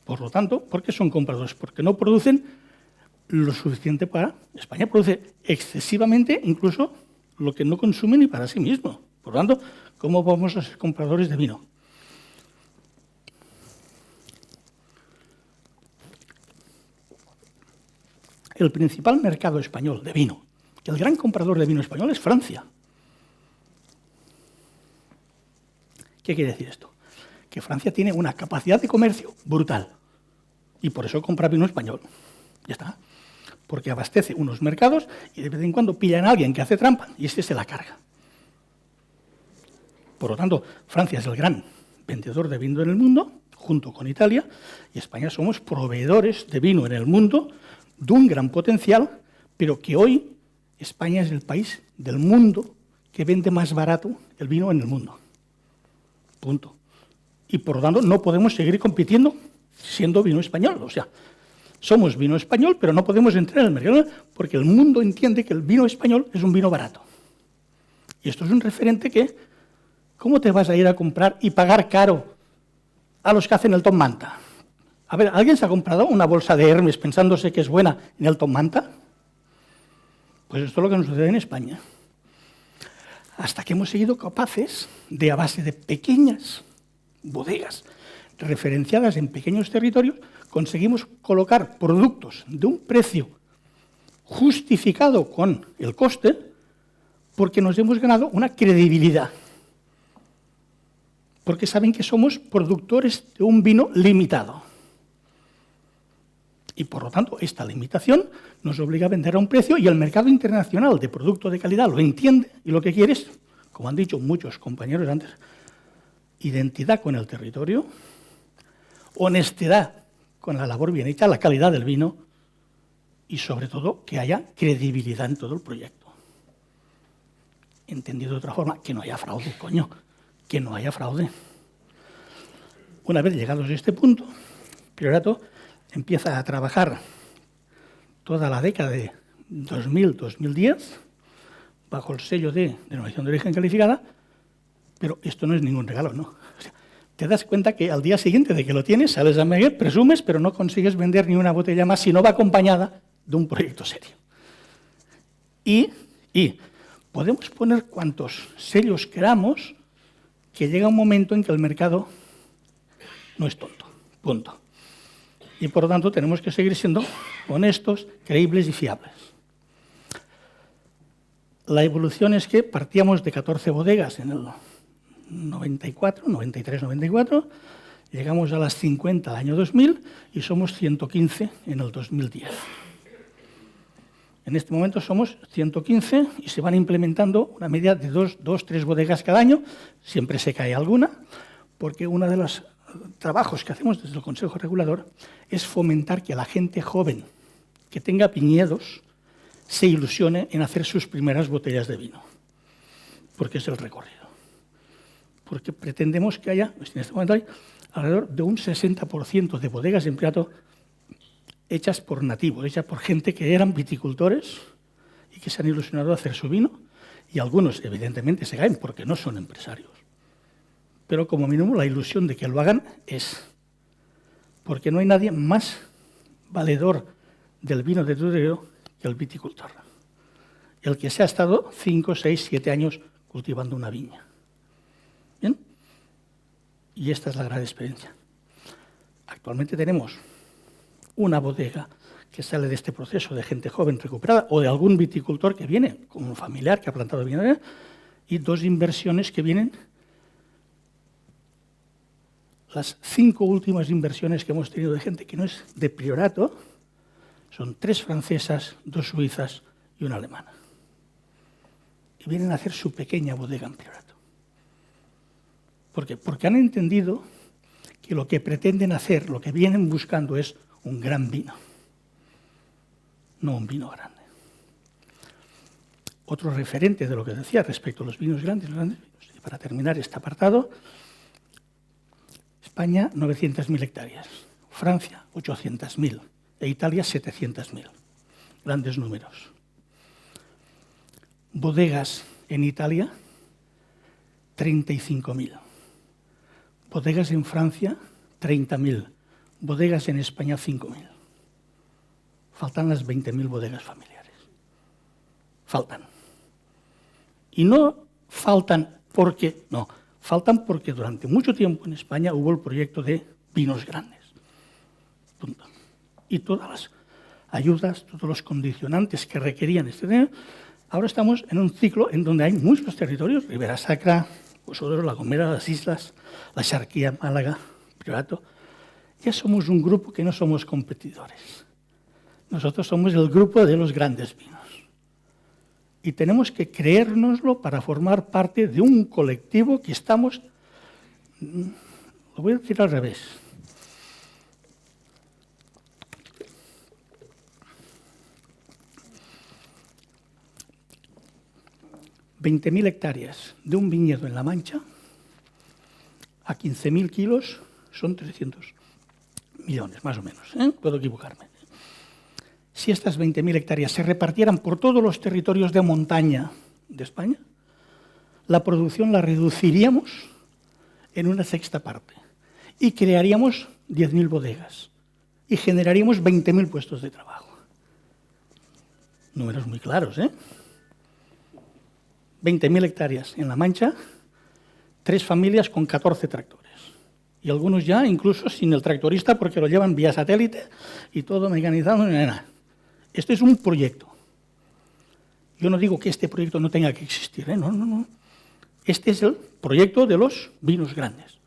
Por lo tanto, ¿por qué son compradores? Porque no producen lo suficiente para... España produce excesivamente incluso lo que no consume ni para sí mismo. Por lo tanto, ¿cómo vamos a ser compradores de vino? El principal mercado español de vino, el gran comprador de vino español es Francia. ¿Qué quiere decir esto? Que Francia tiene una capacidad de comercio brutal y por eso compra vino español. Ya está. Porque abastece unos mercados y de vez en cuando pillan a alguien que hace trampa y este se la carga. Por lo tanto, Francia es el gran vendedor de vino en el mundo, junto con Italia, y España somos proveedores de vino en el mundo de un gran potencial, pero que hoy España es el país del mundo que vende más barato el vino en el mundo. Punto. Y por lo tanto no podemos seguir compitiendo siendo vino español. O sea, somos vino español, pero no podemos entrar en el mercado porque el mundo entiende que el vino español es un vino barato. Y esto es un referente que, ¿cómo te vas a ir a comprar y pagar caro a los que hacen el Top Manta? A ver, ¿alguien se ha comprado una bolsa de Hermes pensándose que es buena en el Top Manta? Pues esto es lo que nos sucede en España. Hasta que hemos sido capaces de, a base de pequeñas bodegas referenciadas en pequeños territorios, conseguimos colocar productos de un precio justificado con el coste porque nos hemos ganado una credibilidad. Porque saben que somos productores de un vino limitado. Y por lo tanto, esta limitación nos obliga a vender a un precio y el mercado internacional de producto de calidad lo entiende y lo que quiere es, como han dicho muchos compañeros antes, identidad con el territorio, honestidad con la labor bien hecha, la calidad del vino y sobre todo que haya credibilidad en todo el proyecto. Entendido de otra forma, que no haya fraude, coño, que no haya fraude. Una vez llegados a este punto, Priorato empieza a trabajar toda la década de 2000-2010 bajo el sello de denominación de origen calificada, pero esto no es ningún regalo, ¿no? O sea, te das cuenta que al día siguiente de que lo tienes, sales a Meguer, presumes, pero no consigues vender ni una botella más si no va acompañada de un proyecto serio. Y podemos poner cuantos sellos queramos, que llega un momento en que el mercado no es tonto, punto. Y por lo tanto tenemos que seguir siendo honestos, creíbles y fiables. La evolución es que partíamos de 14 bodegas en el 93, 94, llegamos a las 50 al año 2000 y somos 115 en el 2010. En este momento somos 115 y se van implementando una media de 3 bodegas cada año, siempre se cae alguna, porque uno de los trabajos que hacemos desde el Consejo Regulador es fomentar que la gente joven que tenga viñedos se ilusione en hacer sus primeras botellas de vino, porque es el recorrido. Porque pretendemos que haya, en este momento hay alrededor de un 60% de bodegas en Priorato hechas por nativos, hechas por gente que eran viticultores y que se han ilusionado a hacer su vino, y algunos evidentemente se caen porque no son empresarios. Pero como mínimo la ilusión de que lo hagan es, porque no hay nadie más valedor del vino de Tudela que el viticultor, el que se ha estado 5, 6, 7 años cultivando una viña. ¿Bien? Y esta es la gran experiencia. Actualmente tenemos una bodega que sale de este proceso de gente joven recuperada o de algún viticultor que viene con un familiar que ha plantado viña y 2 inversiones que vienen. Las 5 últimas inversiones que hemos tenido de gente que no es de Priorato son 3 francesas, 2 suizas y una alemana. Y vienen a hacer su pequeña bodega en Priorato. ¿Por qué? Porque han entendido que lo que pretenden hacer, lo que vienen buscando es un gran vino, no un vino grande. Otro referente de lo que decía respecto a los vinos grandes, y para terminar este apartado, España, 900.000 hectáreas, Francia, 800.000, e Italia, 700.000. Grandes números. Bodegas en Italia, 35.000. Bodegas en Francia, 30.000. Bodegas en España, 5.000. Faltan las 20.000 bodegas familiares. Faltan. Y no faltan porque, no, faltan porque durante mucho tiempo en España hubo el proyecto de vinos grandes. Punto. Y todas las ayudas, todos los condicionantes que requerían este tema, ahora estamos en un ciclo en donde hay muchos territorios, Ribera Sacra, Osodero, La Gomera, las Islas, la Xarquía, Málaga, Priorato. Ya somos un grupo que no somos competidores. Nosotros somos el grupo de los grandes vinos. Y tenemos que creérnoslo para formar parte de un colectivo que estamos... Lo voy a decir al revés. ...20.000 hectáreas de un viñedo en La Mancha, a 15.000 kilos, son 300 millones, más o menos. Puedo equivocarme. Si estas 20.000 hectáreas se repartieran por todos los territorios de montaña de España, la producción la reduciríamos en una sexta parte y crearíamos 10.000 bodegas y generaríamos 20.000 puestos de trabajo. Números muy claros, ¿eh? 20.000 hectáreas en La Mancha, 3 familias con 14 tractores. Y algunos ya incluso sin el tractorista porque lo llevan vía satélite y todo mecanizado. Este es un proyecto. Yo no digo que este proyecto no tenga que existir, ¿eh? No. Este es el proyecto de los vinos grandes.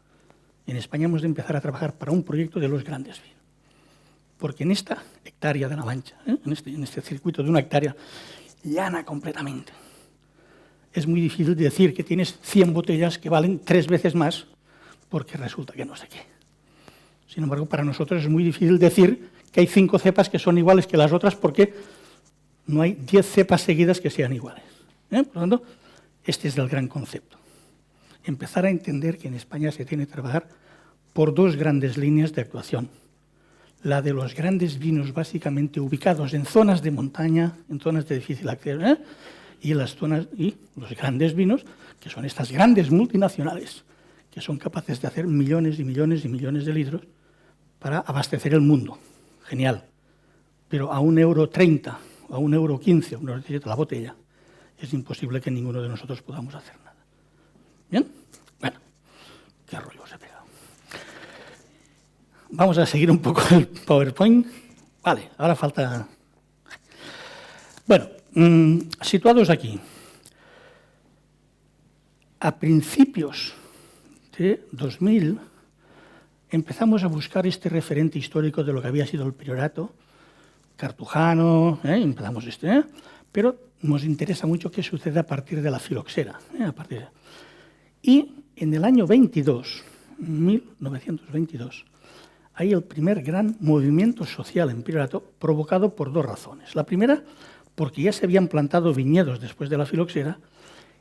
En España hemos de empezar a trabajar para un proyecto de los grandes vinos. Porque en esta hectárea de La Mancha, en este circuito de una hectárea llana completamente, es muy difícil decir que tienes 100 botellas que valen 3 veces más porque resulta que no sé qué. Sin embargo, para nosotros es muy difícil decir que hay 5 cepas que son iguales que las otras porque no hay 10 cepas seguidas que sean iguales. Por lo tanto, este es el gran concepto. Empezar a entender que en España se tiene que trabajar por 2 grandes líneas de actuación. La de los grandes vinos básicamente ubicados en zonas de montaña, en zonas de difícil acceso, y las zonas y los grandes vinos, que son estas grandes multinacionales, que son capaces de hacer millones y millones y millones de litros para abastecer el mundo. Genial. Pero a 1,30 €, a 1,15 €, a 1,17 € la botella, es imposible que ninguno de nosotros podamos hacer nada. ¿Bien? Bueno, qué rollo os he pegado. Vamos a seguir un poco el PowerPoint. Vale, ahora falta... Bueno, situados aquí. A principios de 2000 empezamos a buscar este referente histórico de lo que había sido el priorato cartujano, empezamos pero nos interesa mucho qué sucede a partir de la filoxera. Y en el año 1922, hay el primer gran movimiento social en priorato provocado por 2 razones. La primera, porque ya se habían plantado viñedos después de la filoxera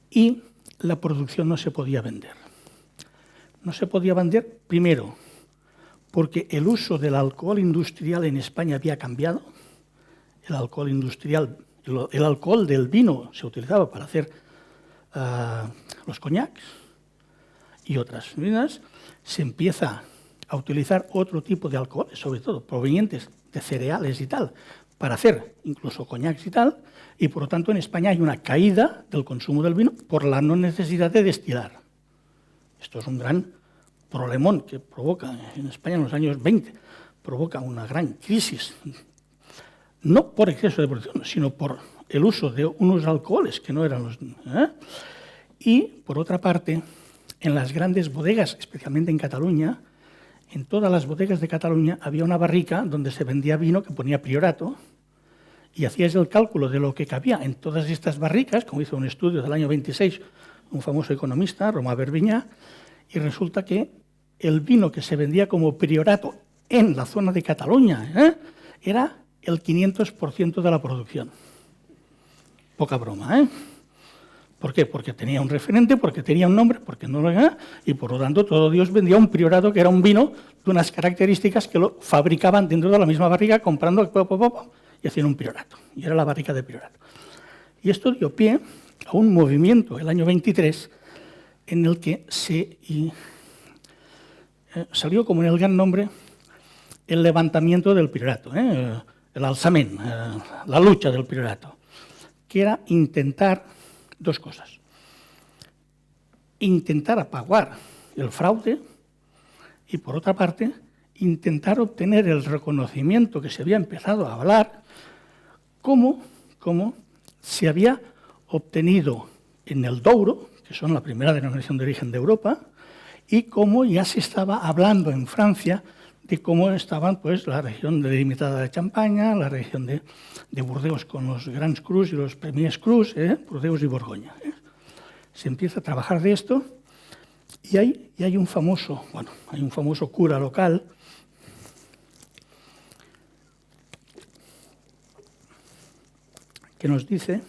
y la producción no se podía vender. No se podía vender, primero, porque el uso del alcohol industrial en España había cambiado. El alcohol industrial, el alcohol del vino se utilizaba para hacer los coñacs y otras vinas. Se empieza a utilizar otro tipo de alcoholes, sobre todo provenientes de cereales y tal, para hacer incluso coñacs y tal, y por lo tanto en España hay una caída del consumo del vino por la no necesidad de destilar. Esto es un gran problemón que provoca en España en los años 20, provoca una gran crisis, no por exceso de producción, sino por el uso de unos alcoholes que no eran los... Y, por otra parte, en las grandes bodegas, especialmente en Cataluña, en todas las bodegas de Cataluña había una barrica donde se vendía vino que ponía priorato y hacías el cálculo de lo que cabía en todas estas barricas, como hizo un estudio del año 26, un famoso economista, Romà Verbinyà, y resulta que el vino que se vendía como priorato en la zona de Cataluña era el 500% de la producción. Poca broma, ¿Por qué? Porque tenía un referente, porque tenía un nombre, porque no lo era, y por lo tanto todo Dios vendía un priorato que era un vino de unas características que lo fabricaban dentro de la misma barrica, comprando y hacían un priorato. Y era la barrica de priorato. Y esto dio pie a un movimiento, el año 23, en el que salió como en el gran nombre el levantamiento del priorato, el alzament, la lucha del priorato, que era intentar 2 cosas. Intentar apagar el fraude y, por otra parte, intentar obtener el reconocimiento que se había empezado a hablar como se había obtenido en el Douro, que son la primera denominación de origen de Europa, y como ya se estaba hablando en Francia de cómo estaban pues, la región delimitada de Champaña, la región de Burdeos con los Grands Crus y los Premiers Crus, Burdeos y Borgoña. Se empieza a trabajar de esto y hay un famoso cura local que nos dice,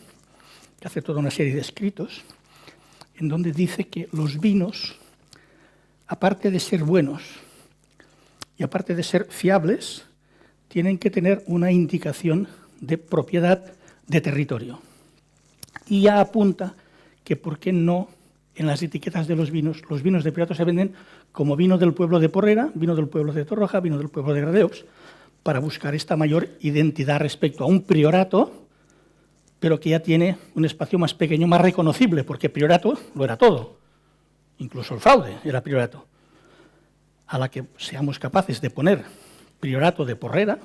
que hace toda una serie de escritos, en donde dice que los vinos, aparte de ser buenos y aparte de ser fiables, tienen que tener una indicación de propiedad de territorio. Y ya apunta que por qué no en las etiquetas de los vinos de Priorato se venden como vino del pueblo de Porrera, vino del pueblo de Torroja, vino del pueblo de Gradeops, para buscar esta mayor identidad respecto a un priorato, pero que ya tiene un espacio más pequeño, más reconocible, porque priorato lo era todo, incluso el fraude era priorato. A la que seamos capaces de poner priorato de Porrera,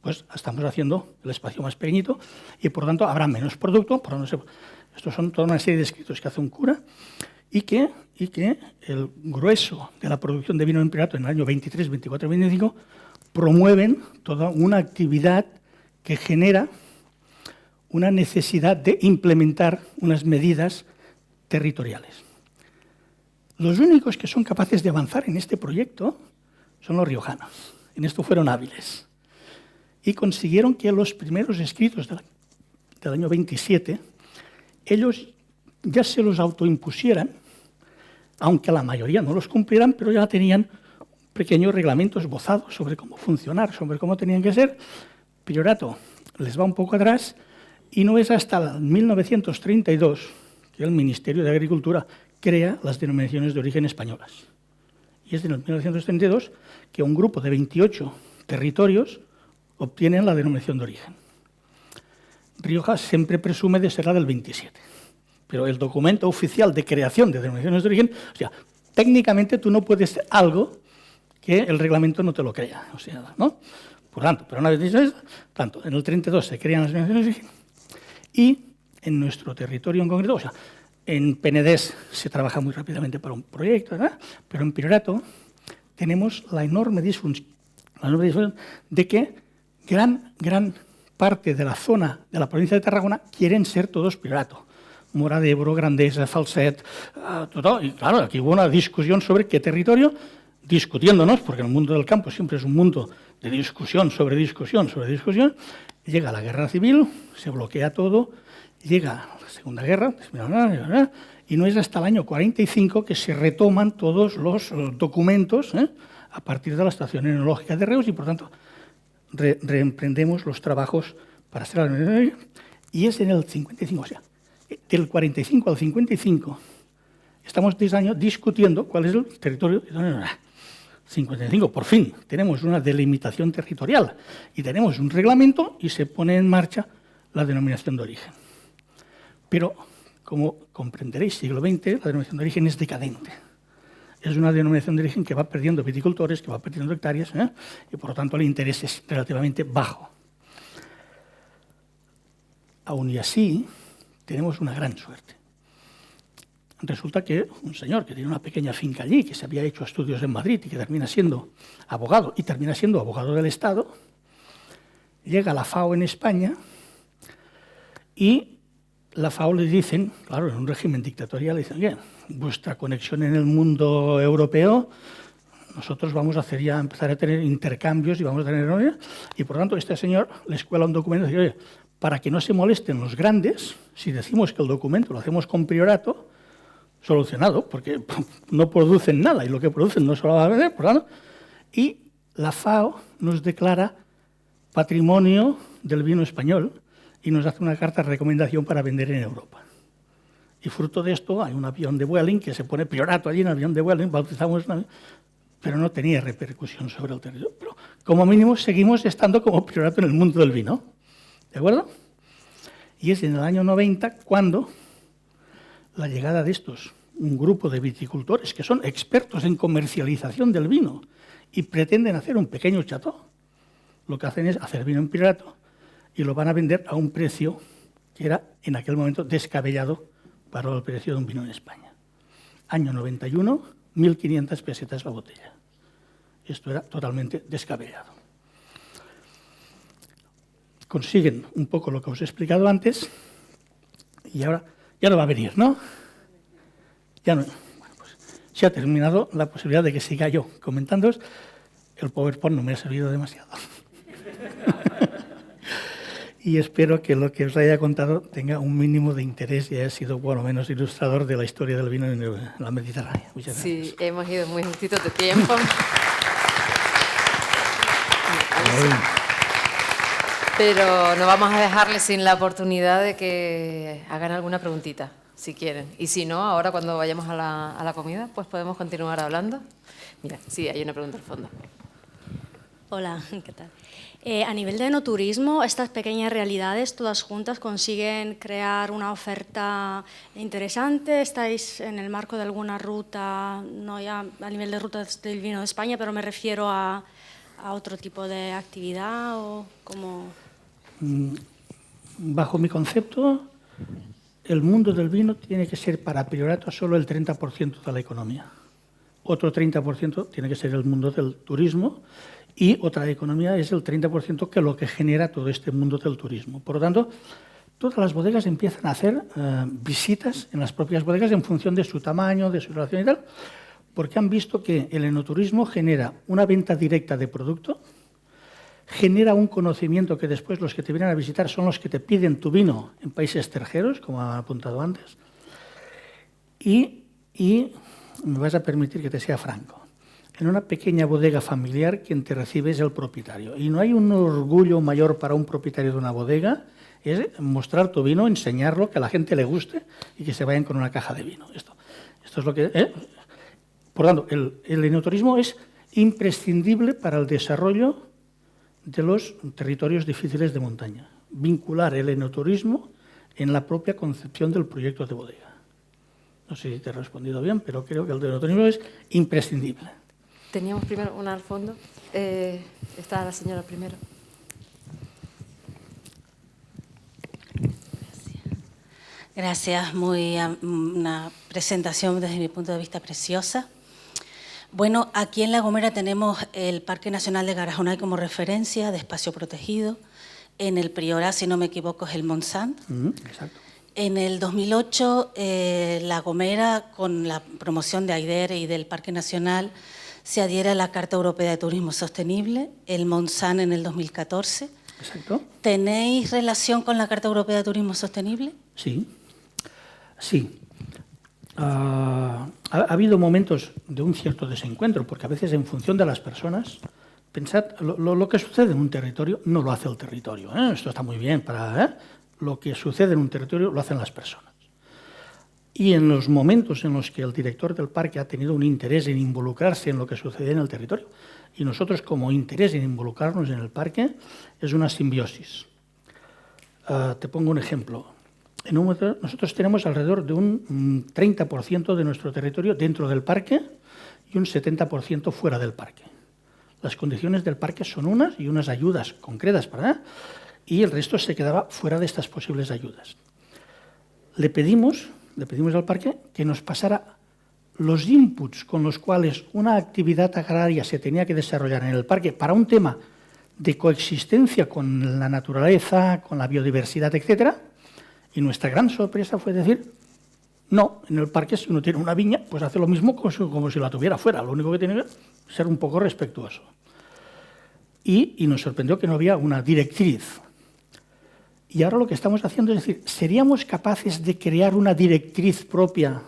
pues estamos haciendo el espacio más pequeñito y por tanto habrá menos producto. Estos son toda una serie de escritos que hace un cura y que el grueso de la producción de vino en priorato en el año 23, 24 y 25 promueven toda una actividad que genera una necesidad de implementar unas medidas territoriales. Los únicos que son capaces de avanzar en este proyecto son los riojanos. En esto fueron hábiles. Y consiguieron que los primeros escritos del año 27, ellos ya se los autoimpusieran, aunque la mayoría no los cumplieran, pero ya tenían un pequeño reglamento esbozado sobre cómo funcionar, sobre cómo tenían que ser. Priorato les va un poco atrás y no es hasta 1932 que el Ministerio de Agricultura crea las denominaciones de origen españolas. Y es en 1932 que un grupo de 28 territorios obtienen la denominación de origen. Rioja siempre presume de ser la del 27, pero el documento oficial de creación de denominaciones de origen, o sea, técnicamente tú no puedes hacer algo que el reglamento no te lo crea, o sea, ¿no? Por tanto, pero una vez dicho eso, tanto, en el 32 se crean las denominaciones de origen y en nuestro territorio en concreto, o sea, en Penedès se trabaja muy rápidamente para un proyecto, ¿verdad? Pero en Priorato tenemos la enorme disfunción de que gran parte de la zona de la provincia de Tarragona quieren ser todos Priorato. Mora de Ebro, Grandesa, Falset, todo. Y claro, aquí hubo una discusión sobre qué territorio, discutiéndonos, porque el mundo del campo siempre es un mundo de discusión sobre discusión sobre discusión. Llega la guerra civil, se bloquea todo, llega la Segunda Guerra, y no es hasta el año 45 que se retoman todos los documentos a partir de la estación enológica de Reus y, por tanto, reemprendemos los trabajos para hacer la... Y es en el 55, o sea, del 45 al 55, estamos 10 años discutiendo cuál es el territorio. 55, por fin, tenemos una delimitación territorial y tenemos un reglamento y se pone en marcha la denominación de origen. Pero, como comprenderéis, siglo XX, la denominación de origen es decadente. Es una denominación de origen que va perdiendo viticultores, que va perdiendo hectáreas, y por lo tanto el interés es relativamente bajo. Aún y así, tenemos una gran suerte. Resulta que un señor que tiene una pequeña finca allí, que se había hecho estudios en Madrid y que termina siendo abogado, y termina siendo abogado del Estado, llega a la FAO en España y la FAO le dicen, claro, en un régimen dictatorial, le dicen, bien, vuestra conexión en el mundo europeo, nosotros vamos a hacer ya, empezar a tener intercambios y vamos a tener... Y por lo tanto, este señor le escuela un documento y dice, oye, para que no se molesten los grandes, si decimos que el documento lo hacemos con priorato, solucionado, porque no producen nada y lo que producen no se lo va a vender, por tanto, y la FAO nos declara patrimonio del vino español y nos hace una carta de recomendación para vender en Europa. Y fruto de esto hay un avión de Vueling que se pone priorato allí en el avión de Vueling, bautizamos, pero no tenía repercusión sobre el territorio. Pero como mínimo seguimos estando como priorato en el mundo del vino. ¿De acuerdo? Y es en el año 90 cuando la llegada de un grupo de viticultores que son expertos en comercialización del vino y pretenden hacer un pequeño chateau, lo que hacen es hacer vino en priorato y lo van a vender a un precio que era en aquel momento descabellado para el precio de un vino en España. Año 91, 1.500 pesetas la botella. Esto era totalmente descabellado. Consiguen un poco lo que os he explicado antes y ahora ya no va a venir, ¿no? Ya no. Bueno, pues se ha terminado la posibilidad de que siga yo comentándoos. El PowerPoint no me ha servido demasiado. Y espero que lo que os haya contado tenga un mínimo de interés y haya sido, por lo menos, ilustrador de la historia del vino en la Mediterránea. Muchas gracias. Sí, hemos ido muy justitos de tiempo. Pero no vamos a dejarles sin la oportunidad de que hagan alguna preguntita, si quieren. Y si no, ahora cuando vayamos a la comida, pues podemos continuar hablando. Mira, sí, hay una pregunta al fondo. Hola, ¿qué tal? A nivel de enoturismo, estas pequeñas realidades, todas juntas, consiguen crear una oferta interesante. ¿Estáis en el marco de alguna ruta, no ya a nivel de rutas del vino de España, pero me refiero a otro tipo de actividad o como...? Bajo mi concepto, el mundo del vino tiene que ser para Priorato solo el 30% de la economía. Otro 30% tiene que ser el mundo del turismo y otra economía es el 30% que lo que genera todo este mundo del turismo. Por lo tanto, todas las bodegas empiezan a hacer visitas en las propias bodegas en función de su tamaño, de su relación y tal, porque han visto que el enoturismo genera una venta directa de producto, genera un conocimiento que después los que te vienen a visitar son los que te piden tu vino en países extranjeros, como han apuntado antes, y me vas a permitir que te sea franco. En una pequeña bodega familiar, quien te recibe es el propietario. Y no hay un orgullo mayor para un propietario de una bodega, es mostrar tu vino, enseñarlo, que a la gente le guste y que se vayan con una caja de vino. Esto es lo que... Por tanto, el enoturismo es imprescindible para el desarrollo de los territorios difíciles de montaña. Vincular el enoturismo en la propia concepción del proyecto de bodega. No sé si te he respondido bien, pero creo que el enoturismo es imprescindible. Teníamos primero una al fondo. Está la señora primero. Gracias, una presentación desde mi punto de vista preciosa. Bueno, aquí en La Gomera tenemos el Parque Nacional de Garajonay como referencia de espacio protegido. En el Priorat, si no me equivoco, es el Montsant. Exacto. En el 2008, La Gomera, con la promoción de AIDER y del Parque Nacional, se adhiere a la Carta Europea de Turismo Sostenible, el Montsant en el 2014. Exacto. ¿Tenéis relación con la Carta Europea de Turismo Sostenible? Sí, sí. Ha habido momentos de un cierto desencuentro, porque a veces en función de las personas, pensad, lo que sucede en un territorio no lo hace el territorio. Esto está muy bien, lo que sucede en un territorio lo hacen las personas. Y en los momentos en los que el director del parque ha tenido un interés en involucrarse en lo que sucede en el territorio, y nosotros como interés en involucrarnos en el parque, es una simbiosis. Te pongo un ejemplo. Nosotros tenemos alrededor de un 30% de nuestro territorio dentro del parque y un 70% fuera del parque. Las condiciones del parque son unas y unas ayudas concretas y el resto se quedaba fuera de estas posibles ayudas. Le pedimos al parque que nos pasara los inputs con los cuales una actividad agraria se tenía que desarrollar en el parque para un tema de coexistencia con la naturaleza, con la biodiversidad, etcétera. Y nuestra gran sorpresa fue decir, no, en el parque si uno tiene una viña, pues hace lo mismo como si la tuviera fuera. Lo único que tiene que ser un poco respetuoso. Y nos sorprendió que no había una directriz. Y ahora lo que estamos haciendo es decir, ¿seríamos capaces de crear una directriz propia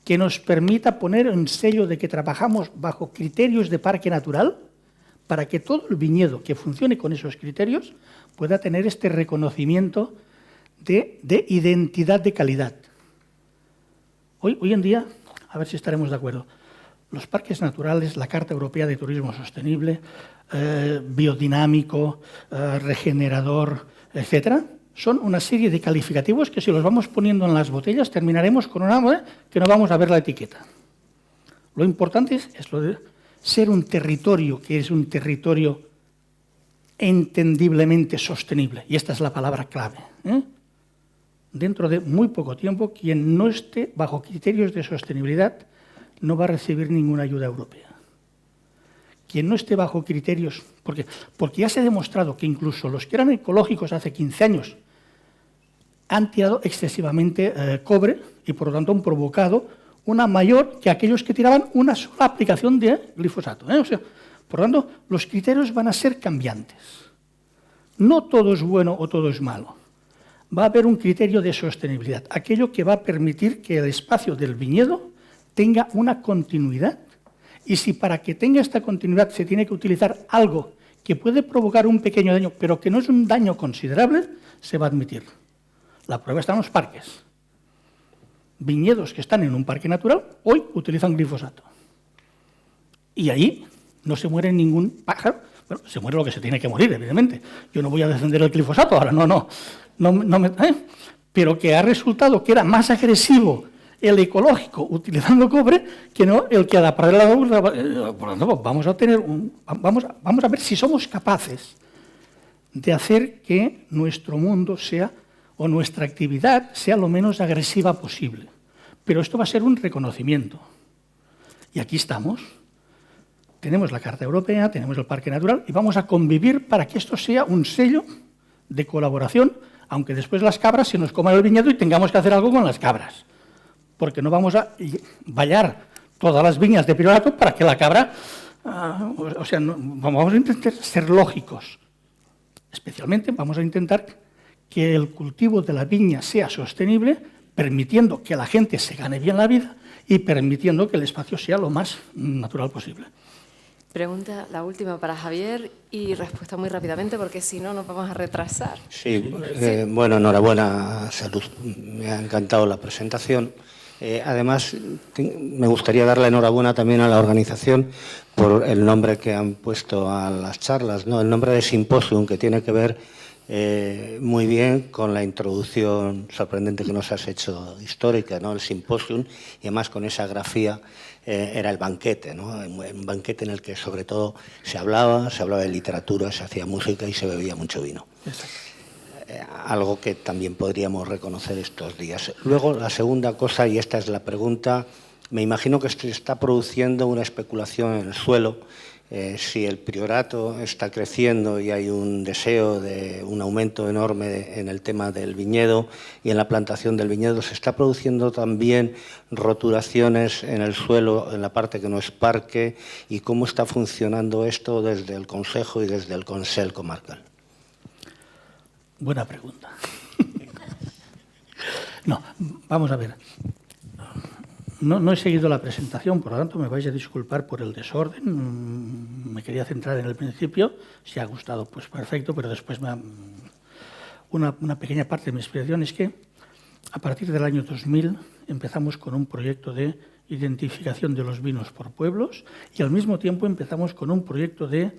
que nos permita poner un sello de que trabajamos bajo criterios de parque natural para que todo el viñedo que funcione con esos criterios pueda tener este reconocimiento de identidad de calidad? Hoy en día, a ver si estaremos de acuerdo, los parques naturales, la Carta Europea de Turismo Sostenible, biodinámico, regenerador, etcétera, son una serie de calificativos que si los vamos poniendo en las botellas terminaremos con una que no vamos a ver la etiqueta. Lo importante es lo de ser un territorio que es un territorio entendiblemente sostenible, y esta es la palabra clave. Dentro de muy poco tiempo, quien no esté bajo criterios de sostenibilidad no va a recibir ninguna ayuda europea. que no esté bajo criterios, porque ya se ha demostrado que incluso los que eran ecológicos hace 15 años han tirado excesivamente cobre y por lo tanto han provocado una mayor que aquellos que tiraban una sola aplicación de glifosato. O sea, por lo tanto, los criterios van a ser cambiantes. No todo es bueno o todo es malo. Va a haber un criterio de sostenibilidad, aquello que va a permitir que el espacio del viñedo tenga una continuidad. Y si para que tenga esta continuidad se tiene que utilizar algo que puede provocar un pequeño daño, pero que no es un daño considerable, se va a admitir. La prueba está en los parques. Viñedos que están en un parque natural hoy utilizan glifosato. Y ahí no se muere ningún pájaro. Bueno, se muere lo que se tiene que morir, evidentemente. Yo no voy a defender el glifosato ahora, no me, pero que ha resultado que era más agresivo el ecológico utilizando cobre que no el que adaptar la dura. Por lo tanto, vamos a ver si somos capaces de hacer que nuestro mundo sea, o nuestra actividad sea lo menos agresiva posible. Pero esto va a ser un reconocimiento. Y aquí estamos. Tenemos la Carta Europea, tenemos el Parque Natural y vamos a convivir para que esto sea un sello de colaboración, aunque después las cabras se nos coman el viñedo y tengamos que hacer algo con las cabras. Porque no vamos a vallar todas las viñas de Priorato para que la cabra... vamos a intentar ser lógicos. Especialmente vamos a intentar que el cultivo de la viña sea sostenible, permitiendo que la gente se gane bien la vida y permitiendo que el espacio sea lo más natural posible. Pregunta, la última para Javier, y respuesta muy rápidamente, porque si no nos vamos a retrasar. Sí, bueno, enhorabuena, Salud. Me ha encantado la presentación. Además, me gustaría dar la enhorabuena también a la organización por el nombre que han puesto a las charlas, ¿no? El nombre de Simposium, que tiene que ver muy bien con la introducción sorprendente que nos has hecho histórica, ¿no? El Simposium, y además con esa grafía era el banquete, ¿no? Un banquete en el que sobre todo se hablaba de literatura, se hacía música y se bebía mucho vino. Algo que también podríamos reconocer estos días. Luego, la segunda cosa, y esta es la pregunta, me imagino que se está produciendo una especulación en el suelo. Si el priorato está creciendo y hay un deseo de un aumento enorme en el tema del viñedo y en la plantación del viñedo, ¿se está produciendo también roturaciones en el suelo, en la parte que no es parque? ¿Y cómo está funcionando esto desde el Consejo y desde el Consell Comarcal? Buena pregunta. No, vamos a ver. No he seguido la presentación, por lo tanto me vais a disculpar por el desorden. Me quería centrar en el principio. Si ha gustado, pues perfecto, pero después una pequeña parte de mi explicación es que a partir del año 2000 empezamos con un proyecto de identificación de los vinos por pueblos y al mismo tiempo empezamos con un proyecto de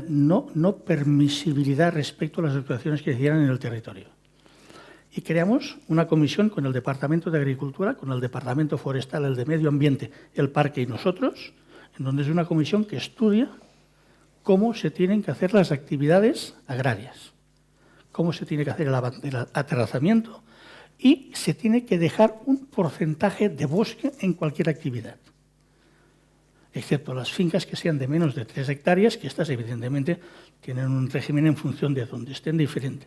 no permisibilidad respecto a las actuaciones que se hicieran en el territorio. Y creamos una comisión con el Departamento de Agricultura, con el Departamento Forestal, el de Medio Ambiente, el Parque y nosotros, en donde es una comisión que estudia cómo se tienen que hacer las actividades agrarias, cómo se tiene que hacer el aterrazamiento y se tiene que dejar un porcentaje de bosque en cualquier actividad, excepto las fincas que sean de menos de 3 hectáreas, que estas evidentemente tienen un régimen en función de donde estén diferente.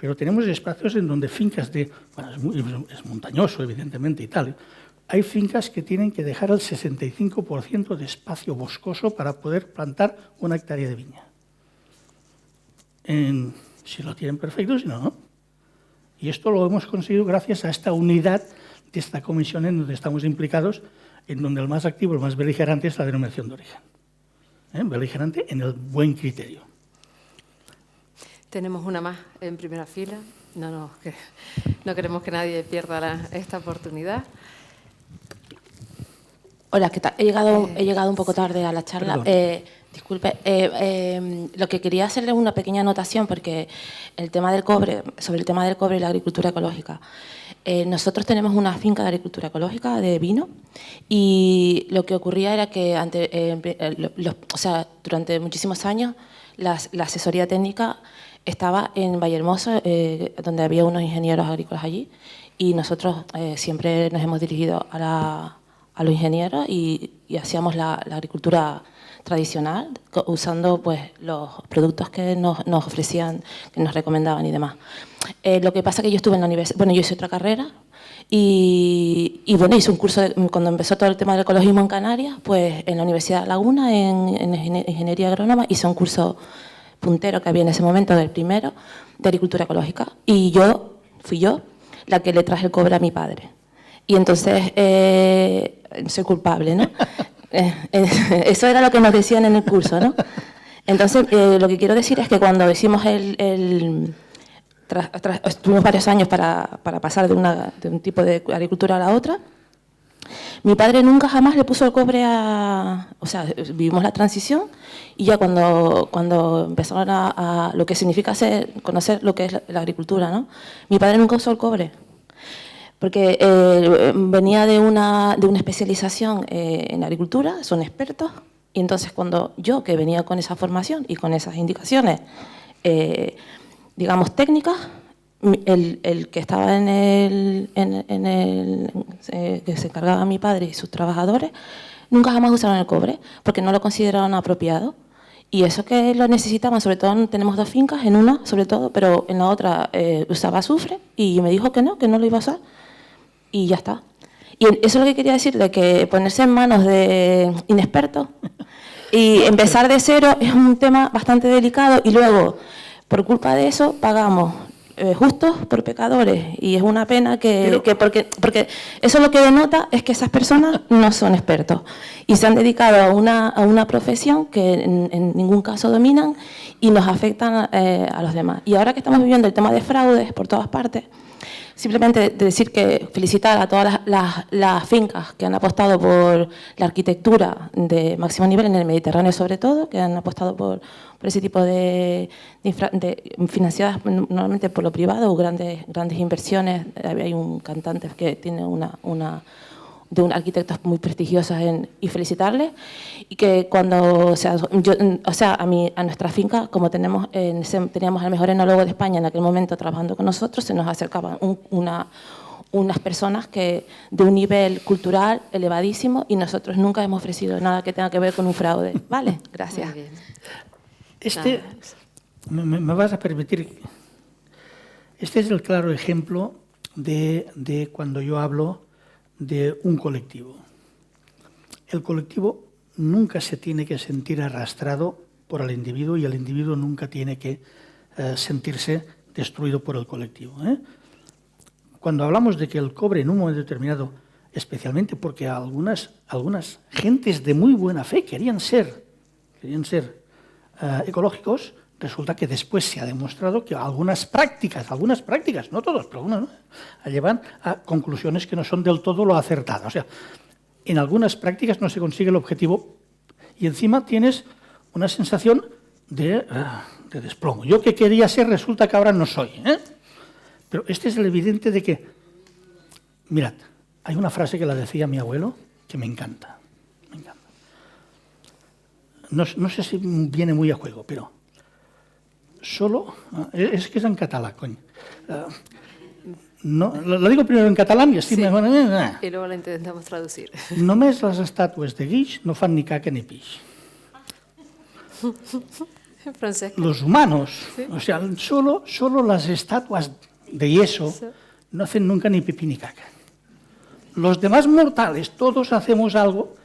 Pero tenemos espacios en donde fincas es montañoso, evidentemente, y tal. Hay fincas que tienen que dejar el 65% de espacio boscoso para poder plantar 1 hectárea de viña. Si lo tienen perfecto, si no, no. Y esto lo hemos conseguido gracias a esta unidad de esta comisión en donde estamos implicados, en donde el más activo, el más beligerante es la denominación de origen. Beligerante en el buen criterio. Tenemos una más en primera fila. No queremos que nadie pierda esta oportunidad. Hola, ¿qué tal? He llegado un poco tarde a la charla. Disculpe, lo que quería hacerle es una pequeña anotación porque sobre el tema del cobre y la agricultura ecológica. Nosotros tenemos una finca de agricultura ecológica de vino y lo que ocurría era que durante muchísimos años la asesoría técnica estaba en Vallehermoso, donde había unos ingenieros agrícolas allí, y nosotros siempre nos hemos dirigido a los ingenieros y hacíamos la agricultura tradicional, usando pues los productos que nos ofrecían, que nos recomendaban y demás. Lo que pasa es que yo estuve en la universidad, bueno, yo hice otra carrera y bueno, hice un curso, cuando empezó todo el tema del ecologismo en Canarias, pues en la Universidad de Laguna, en Ingeniería Agrónoma, hice un curso puntero que había en ese momento, del primero, de agricultura ecológica, y fui yo la que le traje el cobre a mi padre. Y entonces soy culpable, ¿no? Eso era lo que nos decían en el curso, ¿no? Entonces, lo que quiero decir es que cuando hicimos estuvimos varios años para pasar de un tipo de agricultura a la otra, mi padre nunca jamás le puso el cobre o sea, vivimos la transición y ya cuando empezaron a lo que significa conocer lo que es la agricultura, ¿no? Mi padre nunca usó el cobre, porque venía de una especialización en agricultura, son expertos, y entonces cuando yo, que venía con esa formación y con esas indicaciones, digamos, técnicas, el que estaba que se encargaba mi padre y sus trabajadores, nunca jamás usaron el cobre, porque no lo consideraban apropiado. Y eso que lo necesitaban, sobre todo tenemos 2 fincas, en una sobre todo, pero en la otra usaba azufre, y me dijo que no lo iba a usar, y ya está. Y eso es lo que quería decir, de que ponerse en manos de inexpertos y empezar de cero es un tema bastante delicado, y luego, por culpa de eso, pagamos justos por pecadores, y es una pena porque eso lo que denota es que esas personas no son expertos y se han dedicado a una profesión que en ningún caso dominan y nos afectan a los demás. Y ahora que estamos viviendo el tema de fraudes por todas partes, simplemente decir que felicitar a todas las fincas que han apostado por la arquitectura de máximo nivel en el Mediterráneo, sobre todo, que han apostado por ese tipo de financiadas normalmente por lo privado, o grandes inversiones. Hay un cantante que tiene de un arquitectos muy prestigiosos y felicitarles, y que cuando, a nuestra finca, como teníamos al mejor enólogo de España en aquel momento trabajando con nosotros, se nos acercaban unas personas de un nivel cultural elevadísimo, y nosotros nunca hemos ofrecido nada que tenga que ver con un fraude. ¿Vale? Gracias. Muy bien. Me vas a permitir, este es el claro ejemplo de cuando yo hablo de un colectivo. El colectivo nunca se tiene que sentir arrastrado por el individuo, y el individuo nunca tiene que sentirse destruido por el colectivo. Cuando hablamos de que el cobre en un momento determinado, especialmente porque algunas gentes de muy buena fe querían ser ecológicos, resulta que después se ha demostrado que algunas prácticas, no todos, pero algunas, llevan a conclusiones que no son del todo lo acertadas. O sea, en algunas prácticas no se consigue el objetivo y encima tienes una sensación de desplomo. Yo que quería ser, resulta que ahora no soy. Pero este es el evidente de que, mirad, hay una frase que la decía mi abuelo que me encanta. No sé si viene muy a juego, pero solo... Es que es en catalán, coño. No, lo digo primero en catalán y así sí. Y luego lo intentamos traducir. Només les estàtues de guix no fan ni caca ni pix. Francesco. Los humanos, ¿sí? O sea, solo las estatuas de yeso no hacen nunca ni pipí ni caca. Los demás mortales, todos hacemos algo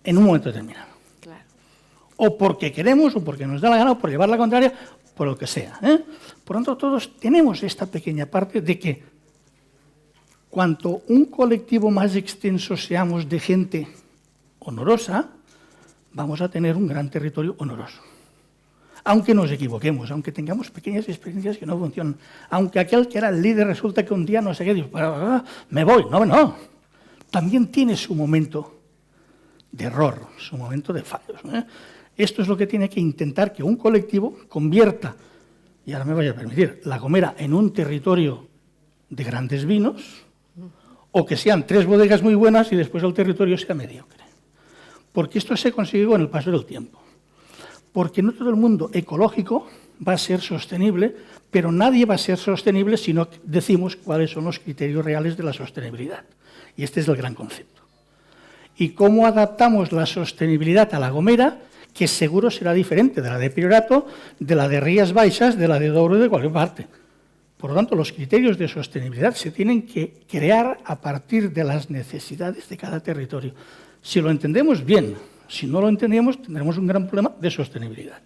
en un momento determinado. O porque queremos, o porque nos da la gana, o por llevar la contraria, por lo que sea. Por lo tanto, todos tenemos esta pequeña parte de que cuanto un colectivo más extenso seamos de gente honorosa, vamos a tener un gran territorio honoroso. Aunque nos equivoquemos, aunque tengamos pequeñas experiencias que no funcionan, aunque aquel que era el líder resulta que un día no sé qué, dice, me voy, no. También tiene su momento de error, su momento de fallos. Esto es lo que tiene que intentar que un colectivo convierta, y ahora me vaya a permitir, La Gomera en un territorio de grandes vinos, o que sean 3 bodegas muy buenas y después el territorio sea mediocre. Porque esto se consigue con el paso del tiempo. Porque no todo el mundo ecológico va a ser sostenible, pero nadie va a ser sostenible si no decimos cuáles son los criterios reales de la sostenibilidad. Y este es el gran concepto. ¿Y cómo adaptamos la sostenibilidad a La Gomera? que seguro será diferente de la de Priorato, de la de Rías Baixas, de la de Douro, de cualquier parte. Por lo tanto, los criterios de sostenibilidad se tienen que crear a partir de las necesidades de cada territorio. Si lo entendemos, bien. Si no lo entendemos, tendremos un gran problema de sostenibilidad.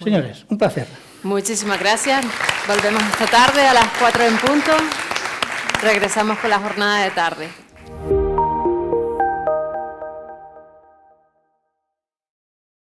Señores, un placer. Muchísimas gracias. Volvemos esta tarde a las 4 en punto. Regresamos con la jornada de tarde.